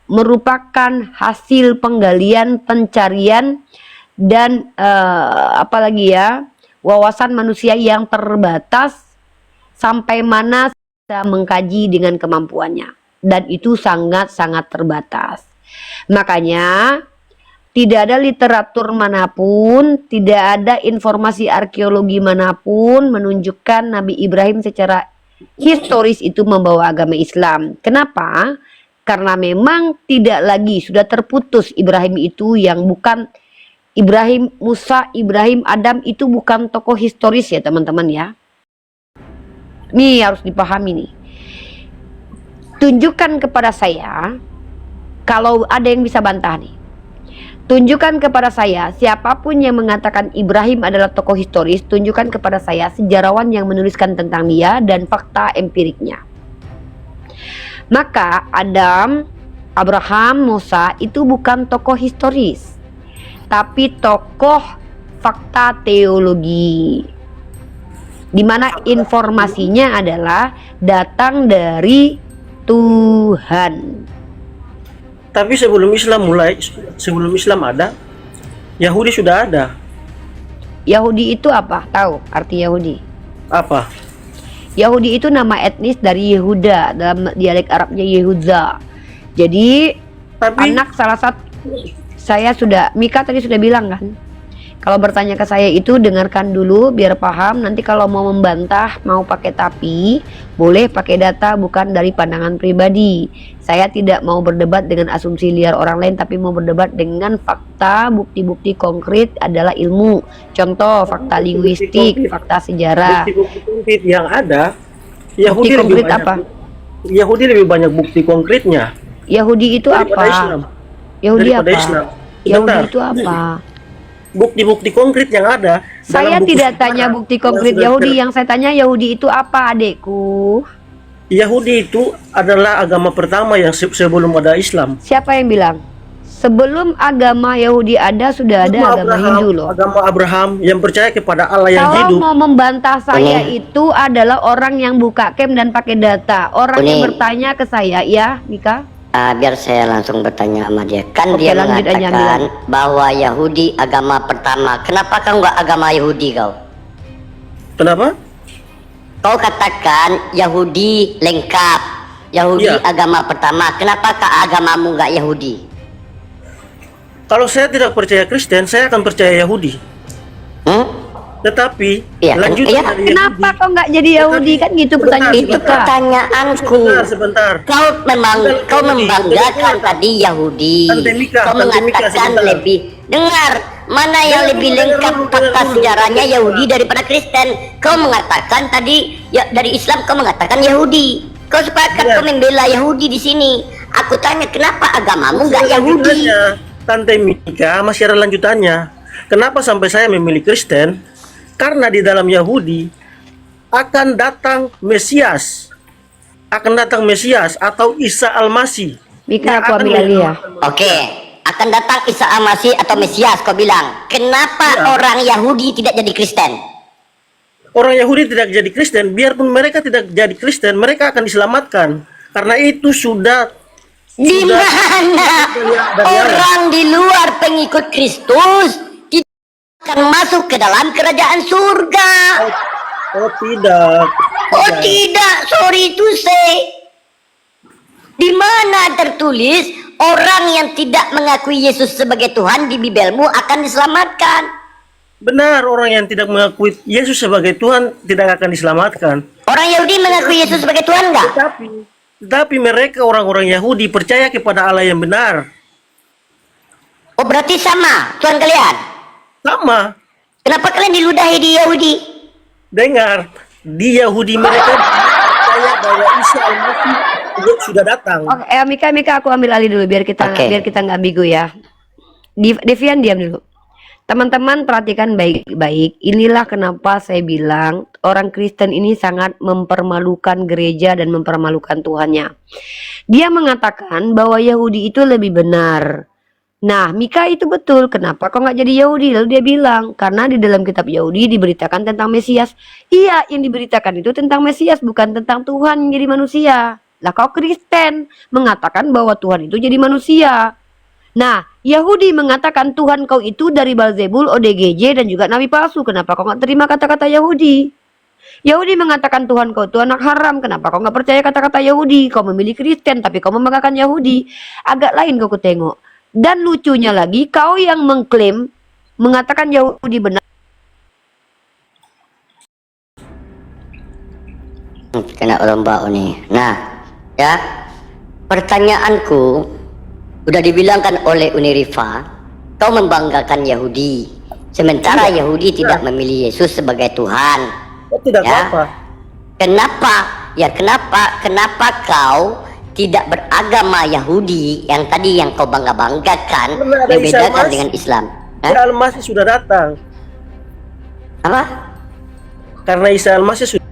merupakan hasil penggalian, pencarian dan apalagi ya, wawasan manusia yang terbatas sampai mana bisa mengkaji dengan kemampuannya. Dan itu sangat-sangat terbatas. Makanya tidak ada literatur manapun, tidak ada informasi arkeologi manapun menunjukkan Nabi Ibrahim secara historis itu membawa agama Islam. Kenapa? Karena memang tidak lagi, sudah terputus Ibrahim itu yang bukan Ibrahim, Musa, Ibrahim, Adam itu bukan tokoh historis ya teman-teman ya. Ini harus dipahami nih. tunjukkan kepada saya, kalau ada yang bisa bantah nih, tunjukkan kepada saya siapapun yang mengatakan Ibrahim adalah tokoh historis, tunjukkan kepada saya sejarawan yang menuliskan tentang dia dan fakta empiriknya. Maka Adam, Abraham, Musa itu bukan tokoh historis, tapi tokoh fakta teologi, di mana informasinya adalah datang dari Tuhan. Tapi sebelum Islam ada, Yahudi sudah ada. Yahudi itu apa? Tahu arti Yahudi? Apa? Yahudi itu nama etnis dari Yehuda, dalam dialek Arabnya Yehuda. Jadi anak salah satu, Mika tadi sudah bilang kan, kalau bertanya ke saya itu dengarkan dulu biar paham. Nanti kalau mau membantah, mau pakai tapi, boleh pakai data bukan dari pandangan pribadi. Saya tidak mau berdebat dengan asumsi liar orang lain, tapi mau berdebat dengan fakta, bukti-bukti konkret adalah ilmu. Contoh, fakta linguistik, fakta sejarah. Bukti konkret yang ada, Yahudi Bukti konkret lebih banyak, apa? Yahudi lebih banyak bukti konkretnya. Yahudi itu daripada apa? Islam. Yahudi Daripada apa? Islam. Yahudi Sebentar. itu apa? Bukti-bukti konkret yang ada. Saya dalam buku tidak sejarah tanya bukti konkret sudah Yahudi, yang saya tanya Yahudi itu apa, adekku? Yahudi itu adalah agama pertama yang sebelum ada Islam. Siapa yang bilang? Sebelum agama Yahudi ada, sudah ada agama Hindu loh. Agama Abraham yang percaya kepada Allah yang Kalau hidup. mau membantah saya Ini. itu adalah orang yang buka cam dan pakai data. Orang yang Ini. bertanya ke saya, ya Mika? Biar saya langsung bertanya sama dia. Kan Oke, dia lanjut aja, mengatakan bahwa Yahudi agama pertama. Kenapa kau nggak agama Yahudi kau? Kenapa? Kau katakan Yahudi lengkap. Yahudi Iya. agama pertama. Kenapa agamamu nggak Yahudi? Kalau saya tidak percaya Kristen, saya akan percaya Yahudi. Tetapi Iya, lanjutan iya. dari Kenapa Yahudi. kok nggak jadi Yahudi? Kan gitu pertanyaan Itu kita. pertanyaanku. Sebentar. Kau membanggakan tadi Yahudi. Tante Mika, Kau Tante Mika, mengatakan sebentar. lebih. Dengar, mana yang lebih lengkap fakta sejarahnya Yahudi daripada Kristen? Kau mengatakan tadi ya dari Islam, kau mengatakan Yahudi. Kau sepakat Iya. kau membela Yahudi di sini. Aku tanya kenapa agamamu nggak Yahudi? Tante Mika, masih ada lanjutannya. Kenapa sampai saya memilih Kristen? Karena di dalam Yahudi akan datang Mesias. Akan datang Mesias atau Isa Al-Masih. Mika, Yang aku akan ambil alih ya. Oke, akan datang Isa Al-Masih atau Mesias. Kau bilang, kenapa orang Yahudi tidak jadi Kristen? Orang Yahudi tidak jadi Kristen, biarpun mereka tidak jadi Kristen, mereka akan diselamatkan. Karena itu sudah Di mana orang di luar pengikut Kristus tidak akan masuk ke dalam kerajaan surga? Oh tidak. Oh tidak, sorry to say. Di mana tertulis orang yang tidak mengakui Yesus sebagai Tuhan di Bibelmu akan diselamatkan? Benar, orang yang tidak mengakui Yesus sebagai Tuhan tidak akan diselamatkan. Orang Yahudi mengakui Yesus sebagai Tuhan enggak? Tetapi mereka orang-orang Yahudi percaya kepada Allah yang benar. Oh berarti sama Tuhan kalian? Sama. Kenapa kalian diludahi di Yahudi? Dengar, di Yahudi mereka percaya bahwa Isa Al-Masih sudah datang. Oke, Mika, aku ambil alih dulu biar kita nggak ambigu ya. Devian diam dulu. Teman-teman perhatikan baik-baik. Inilah kenapa saya bilang orang Kristen ini sangat mempermalukan gereja dan mempermalukan Tuhannya. Dia mengatakan bahwa Yahudi itu lebih benar. Nah, Mika itu betul. Kenapa kok nggak jadi Yahudi? Lalu dia bilang, karena di dalam kitab Yahudi diberitakan tentang Mesias. Iya, yang diberitakan itu tentang Mesias, bukan tentang Tuhan yang jadi manusia. Lah kau Kristen mengatakan bahwa Tuhan itu jadi manusia. Nah, Yahudi mengatakan Tuhan kau itu dari Belzebul, ODGJ, dan juga nabi palsu. Kenapa kau nggak terima kata-kata Yahudi? Yahudi mengatakan Tuhan kau itu anak haram. Kenapa kau nggak percaya kata-kata Yahudi? Kau memilih Kristen, tapi kau membanggakan Yahudi. Agak lain kau tengok. Dan lucunya lagi, kau yang mengklaim mengatakan Yahudi benar. Kena ombak nih. Nah, ya, pertanyaanku udah dibilangkan oleh Unirifa, kau membanggakan Yahudi, sementara Yahudi tidak memilih Yesus sebagai Tuhan. Oh, tidak ya. apa-apa. Kenapa? Ya kenapa kau tidak beragama Yahudi yang tadi yang kau bangga-banggakan Karena ada Isa membedakan Al-Masih. dengan Islam. Isa Al-Masih sudah datang. Apa? Karena Isa Al-Masih sudah.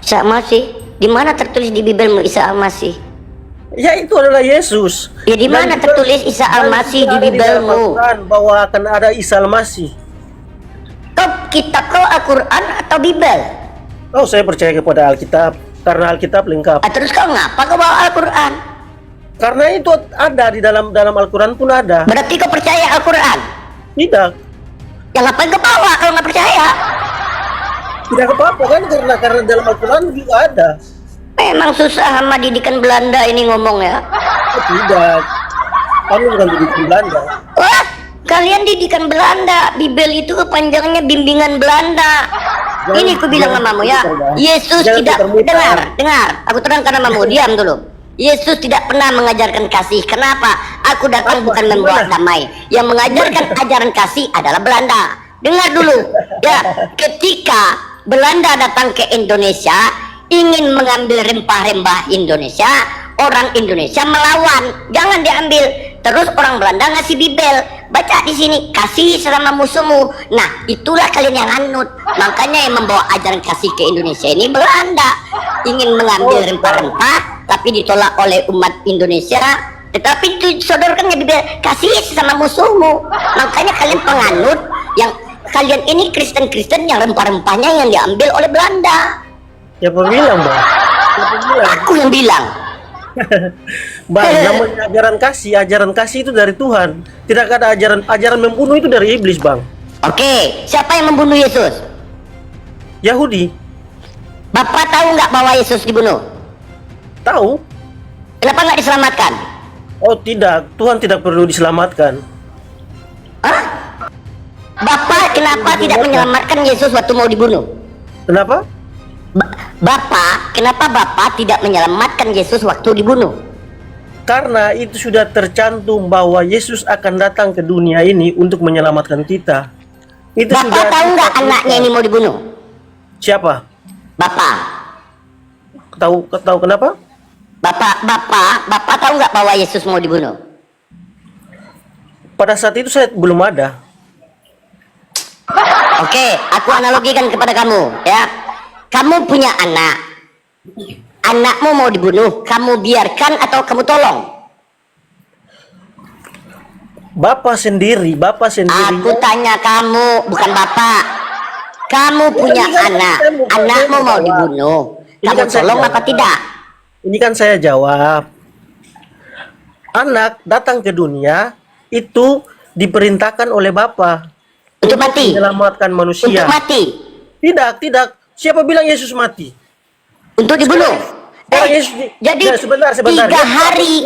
Isa Al-Masih? Di mana tertulis di Bibelmu Isa Al-Masih? Ya itu adalah Yesus. Ya di mana Dan tertulis Isa Al-Masih di ada dalam Bibelmu? Al-Quran bahwa akan ada Isa Al-Masih. Kitab kau Al-Quran atau Bibel? Oh, saya percaya kepada Alkitab karena Alkitab lengkap. Terus kau ngapa kau bawa Al-Quran? Karena itu ada di dalam Al-Quran pun ada. Berarti kau percaya Al-Quran? Tidak. Ya ngapain kau bawa kalau nggak percaya? Tidak apa-apa kan karena dalam Al-Quran juga ada. Memang susah sama didikan Belanda ini ngomong ya. Oh, tidak. Kami bukan didikan Belanda. Wah, kalian didikan Belanda. Bibel itu kepanjangannya bimbingan Belanda. Ini aku bilang namamu ya. Yesus tidak dengar. Aku terangkan namamu. Diam dulu. Yesus tidak pernah mengajarkan kasih. Kenapa? Aku datang bukan membawa damai. Yang mengajarkan ajaran kasih adalah Belanda. Dengar dulu. Ya, ketika Belanda datang ke Indonesia, ingin mengambil rempah-rempah Indonesia, orang Indonesia melawan, jangan diambil. Terus orang Belanda ngasih Bibel, baca di sini, kasih selama musuhmu. Nah, itulah kalian yang anut. Makanya yang membawa ajaran kasih ke Indonesia ini Belanda. Ingin mengambil rempah-rempah, tapi ditolak oleh umat Indonesia. Tetapi disodorkan Bibel, kasih sesama musuhmu. Makanya kalian penganut, yang kalian ini Kristen-Kristen yang rempah-rempahnya yang diambil oleh Belanda. Siapa bilang, Bang? Siapa bilang? Aku yang bilang. Bang, namanya ajaran kasih itu dari Tuhan. Tidak ada ajaran membunuh itu dari iblis, Bang. Oke, siapa yang membunuh Yesus? Yahudi. Bapak tahu nggak bahwa Yesus dibunuh? Tahu. Kenapa nggak diselamatkan? Oh tidak, Tuhan tidak perlu diselamatkan. Hah? Bapak kenapa tidak menyelamatkan Yesus waktu mau dibunuh? Kenapa? Kenapa Bapak tidak menyelamatkan Yesus waktu dibunuh? Karena itu sudah tercantum bahwa Yesus akan datang ke dunia ini untuk menyelamatkan kita. Itu Bapak sudah tahu nggak anaknya ini mau dibunuh? Siapa? Bapak. Tahu kenapa? Bapak tahu nggak bahwa Yesus mau dibunuh? Pada saat itu saya belum ada. Oke, aku analogikan kepada kamu, ya. Kamu punya anak. Anakmu mau dibunuh, kamu biarkan atau kamu tolong? Bapak sendiri. Aku tanya kamu, bukan Bapak. Kamu punya anak, anakmu mau dibunuh. Kamu tolong apa tidak? Ini kan saya jawab. Anak datang ke dunia itu diperintahkan oleh Bapa untuk mati, menyelamatkan manusia. Untuk mati? Tidak. Siapa bilang Yesus mati? Untuk dibunuh. Jadi sebentar. 3 hari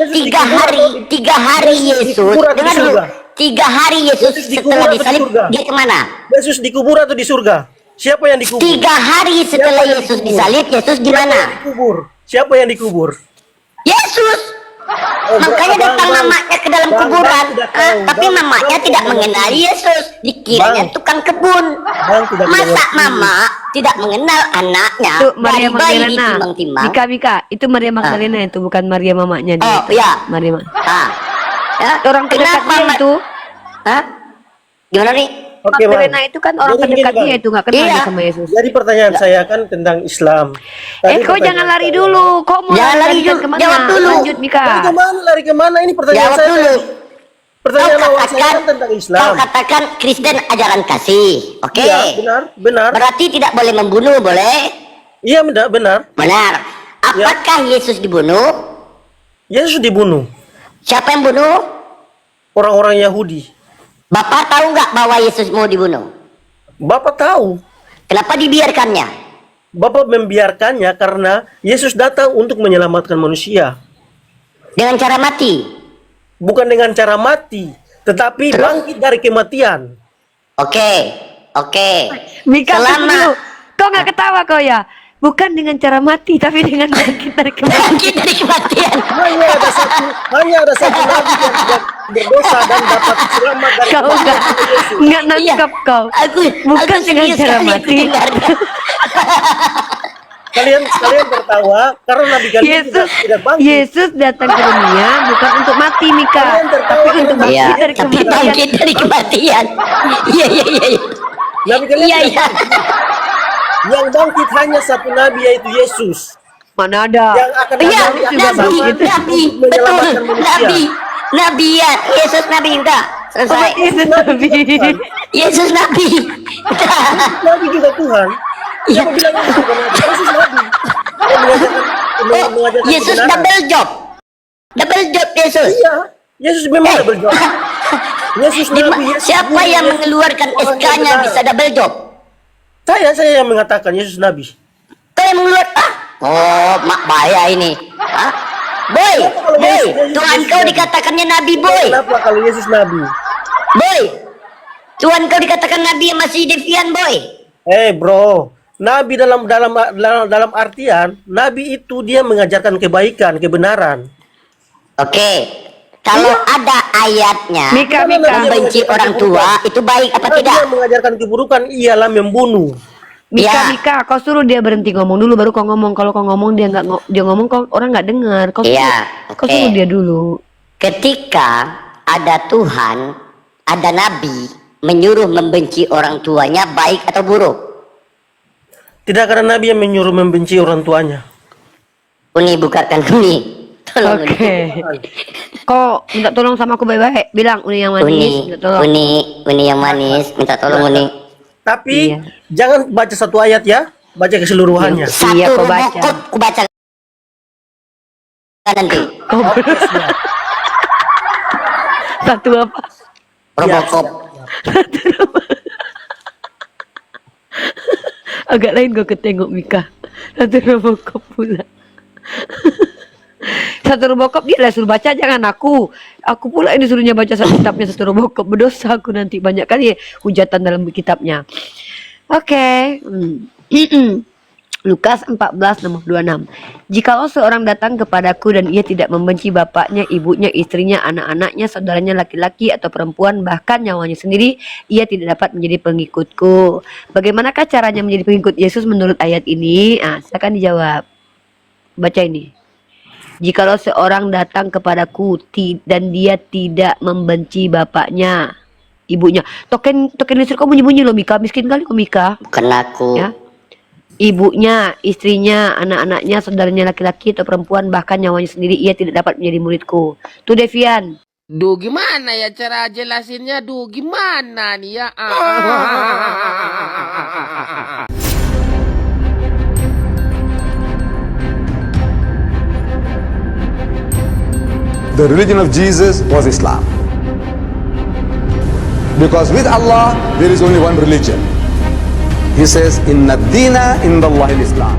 Yesus. Dengar dulu. 3 hari Yesus setelah disalib dia kemana? Yesus dikubur atau di surga? Siapa yang dikubur? 3 hari setelah Yesus disalib, Yesus di mana? Siapa yang dikubur? Yesus. Makanya datang mamanya ke dalam kuburan, tapi mamanya tidak mengenal Yesus, dikiranya tukang kebun. Masa mama tidak mengenal anaknya? Itu Maria dari bayi Magdalena. ditimbang-timbang. Mika, itu Maria Magdalena itu, bukan Maria mamanya dia. Oh itu. iya. Maria. Ya, Orang terdekatnya itu. Hah? Gimana nih? Oke, Magdalena itu kan orang terdekatnya itu, nggak kenal dia sama Yesus. Jadi pertanyaan saya kan tentang Islam. Kau jangan lari dulu. Kok mau Jangan lari larikan dulu, kemana? jawab dulu. Lanjut Mika. Lari kemana? Ini pertanyaan Jawab saya. dulu. Pertanyaan Kau awal saya katakan, kan tentang Islam. kau katakan Kristen ajaran kasih. Oke. Iya, benar. Berarti tidak boleh membunuh, boleh? Iya, benar. Benar. Apakah Yesus dibunuh? Yesus dibunuh. Siapa yang bunuh? Orang-orang Yahudi. Bapak tahu nggak bahwa Yesus mau dibunuh? Bapak tahu. Kenapa dibiarkannya? Bapak membiarkannya karena Yesus datang untuk menyelamatkan manusia. Dengan cara mati? Bukan dengan cara mati, tetapi bangkit dari kematian. Oke. Mika, tunggu dulu. Kau nggak ketawa kau ya? Bukan dengan cara mati, tapi dengan bangkit dari kematian. Bangkit dari kematian. Hanya ada satu nabi yang tidak berdosa dan dapat selamat dari Kau nggak nangkap kau. Aku Bukan dengan serius cara sekali mati. kalian tertawa karena nabi kalian tidak bangkit. Yesus datang ke dunia bukan untuk mati, Mika, Kalian tertawa tapi untuk Iya, bangkit dari tapi kematian. bangkit dari kematian. Iya, iya, iya. Iya. Nabi kalian Iya, tidak iya. bangkit. Yang bangkit hanya satu nabi, yaitu Yesus. Mana ada? Yang akan Iya, datang juga nabi, bangkit. nabi, untuk betul, menyelamatkan manusia. nabi ya, Yesus nabi udah selesai. Yesus nabi. Yesus nabi. Nabi juga Tuhan. Siapa bilang Yesus bukan nabi? Yesus nabi. Dia mengajarkan Yesus kebenaran. double job Yesus. Iya, Yesus memang double job. Yesus Di- nabi. Yesus siapa guru, yang Yesus mengeluarkan orang yang SK-nya benar. bisa double job? Saya yang mengatakan Yesus nabi. Kau yang mengeluarkan? Oh, mak bahaya ini. Hah? Boy, Tuhan kau dikatakannya nabi, boy. Kenapa kalau Yesus nabi? Boy, Tuhan kau dikatakan nabi yang masih devian, boy. Bro, nabi dalam artian nabi itu dia mengajarkan kebaikan, kebenaran. Oke, kalau ada ayatnya Mika. membenci orang tua itu baik apa Kalau tidak? dia mengajarkan keburukan ialah membunuh. Mika, Ya. kau suruh dia berhenti ngomong dulu baru kau ngomong. Kalau kau ngomong dia dia ngomong, kau orang nggak dengar. Kau suruh, Iya, kau oke. suruh dia dulu. Ketika ada Tuhan, ada nabi menyuruh membenci orang tuanya baik atau buruk? Tidak karena nabi yang menyuruh membenci orang tuanya. Uni bukakan Uni. Tolong Uni. Oke. Kau minta tolong sama aku baik-baik. Bilang Uni yang manis. Minta tolong. Uni yang manis, minta tolong Uni. Tapi Iya. jangan baca satu ayat ya, baca keseluruhannya. Satu Iya, kau baca. robokop ku baca nanti. Kau satu apa? Robokop. Agak lain kau ketengok Mika. Satu Robocop pula. Satu Robocop dia lah suruh baca, jangan aku. Aku pula ini suruhnya baca satu kitabnya satu Robocop. Berdosa aku nanti banyak kali hujatan dalam kitabnya. Oke. Lukas 14 nomor 26. Jikalau seorang datang kepadaku dan ia tidak membenci bapaknya, ibunya, istrinya, anak-anaknya, saudaranya laki-laki atau perempuan, bahkan nyawanya sendiri, ia tidak dapat menjadi pengikutku. Bagaimanakah caranya menjadi pengikut Yesus menurut ayat ini? Silakan dijawab. Baca ini. Jikalau seorang datang kepadaku dan dia tidak membenci bapaknya, ibunya. Token listrik kau bunyi-bunyi loh Mika, miskin kali kau Mika. Bukan aku. Ya. Ibunya, istrinya, anak-anaknya, saudaranya laki-laki atau perempuan, bahkan nyawanya sendiri, ia tidak dapat menjadi muridku. Tuh Devian. Duh, gimana ya cara jelasinnya? Duh, gimana nih ya? The religion of Jesus was Islam. Because with Allah, there is only one religion. He says, Inna dina indallahi al-Islam.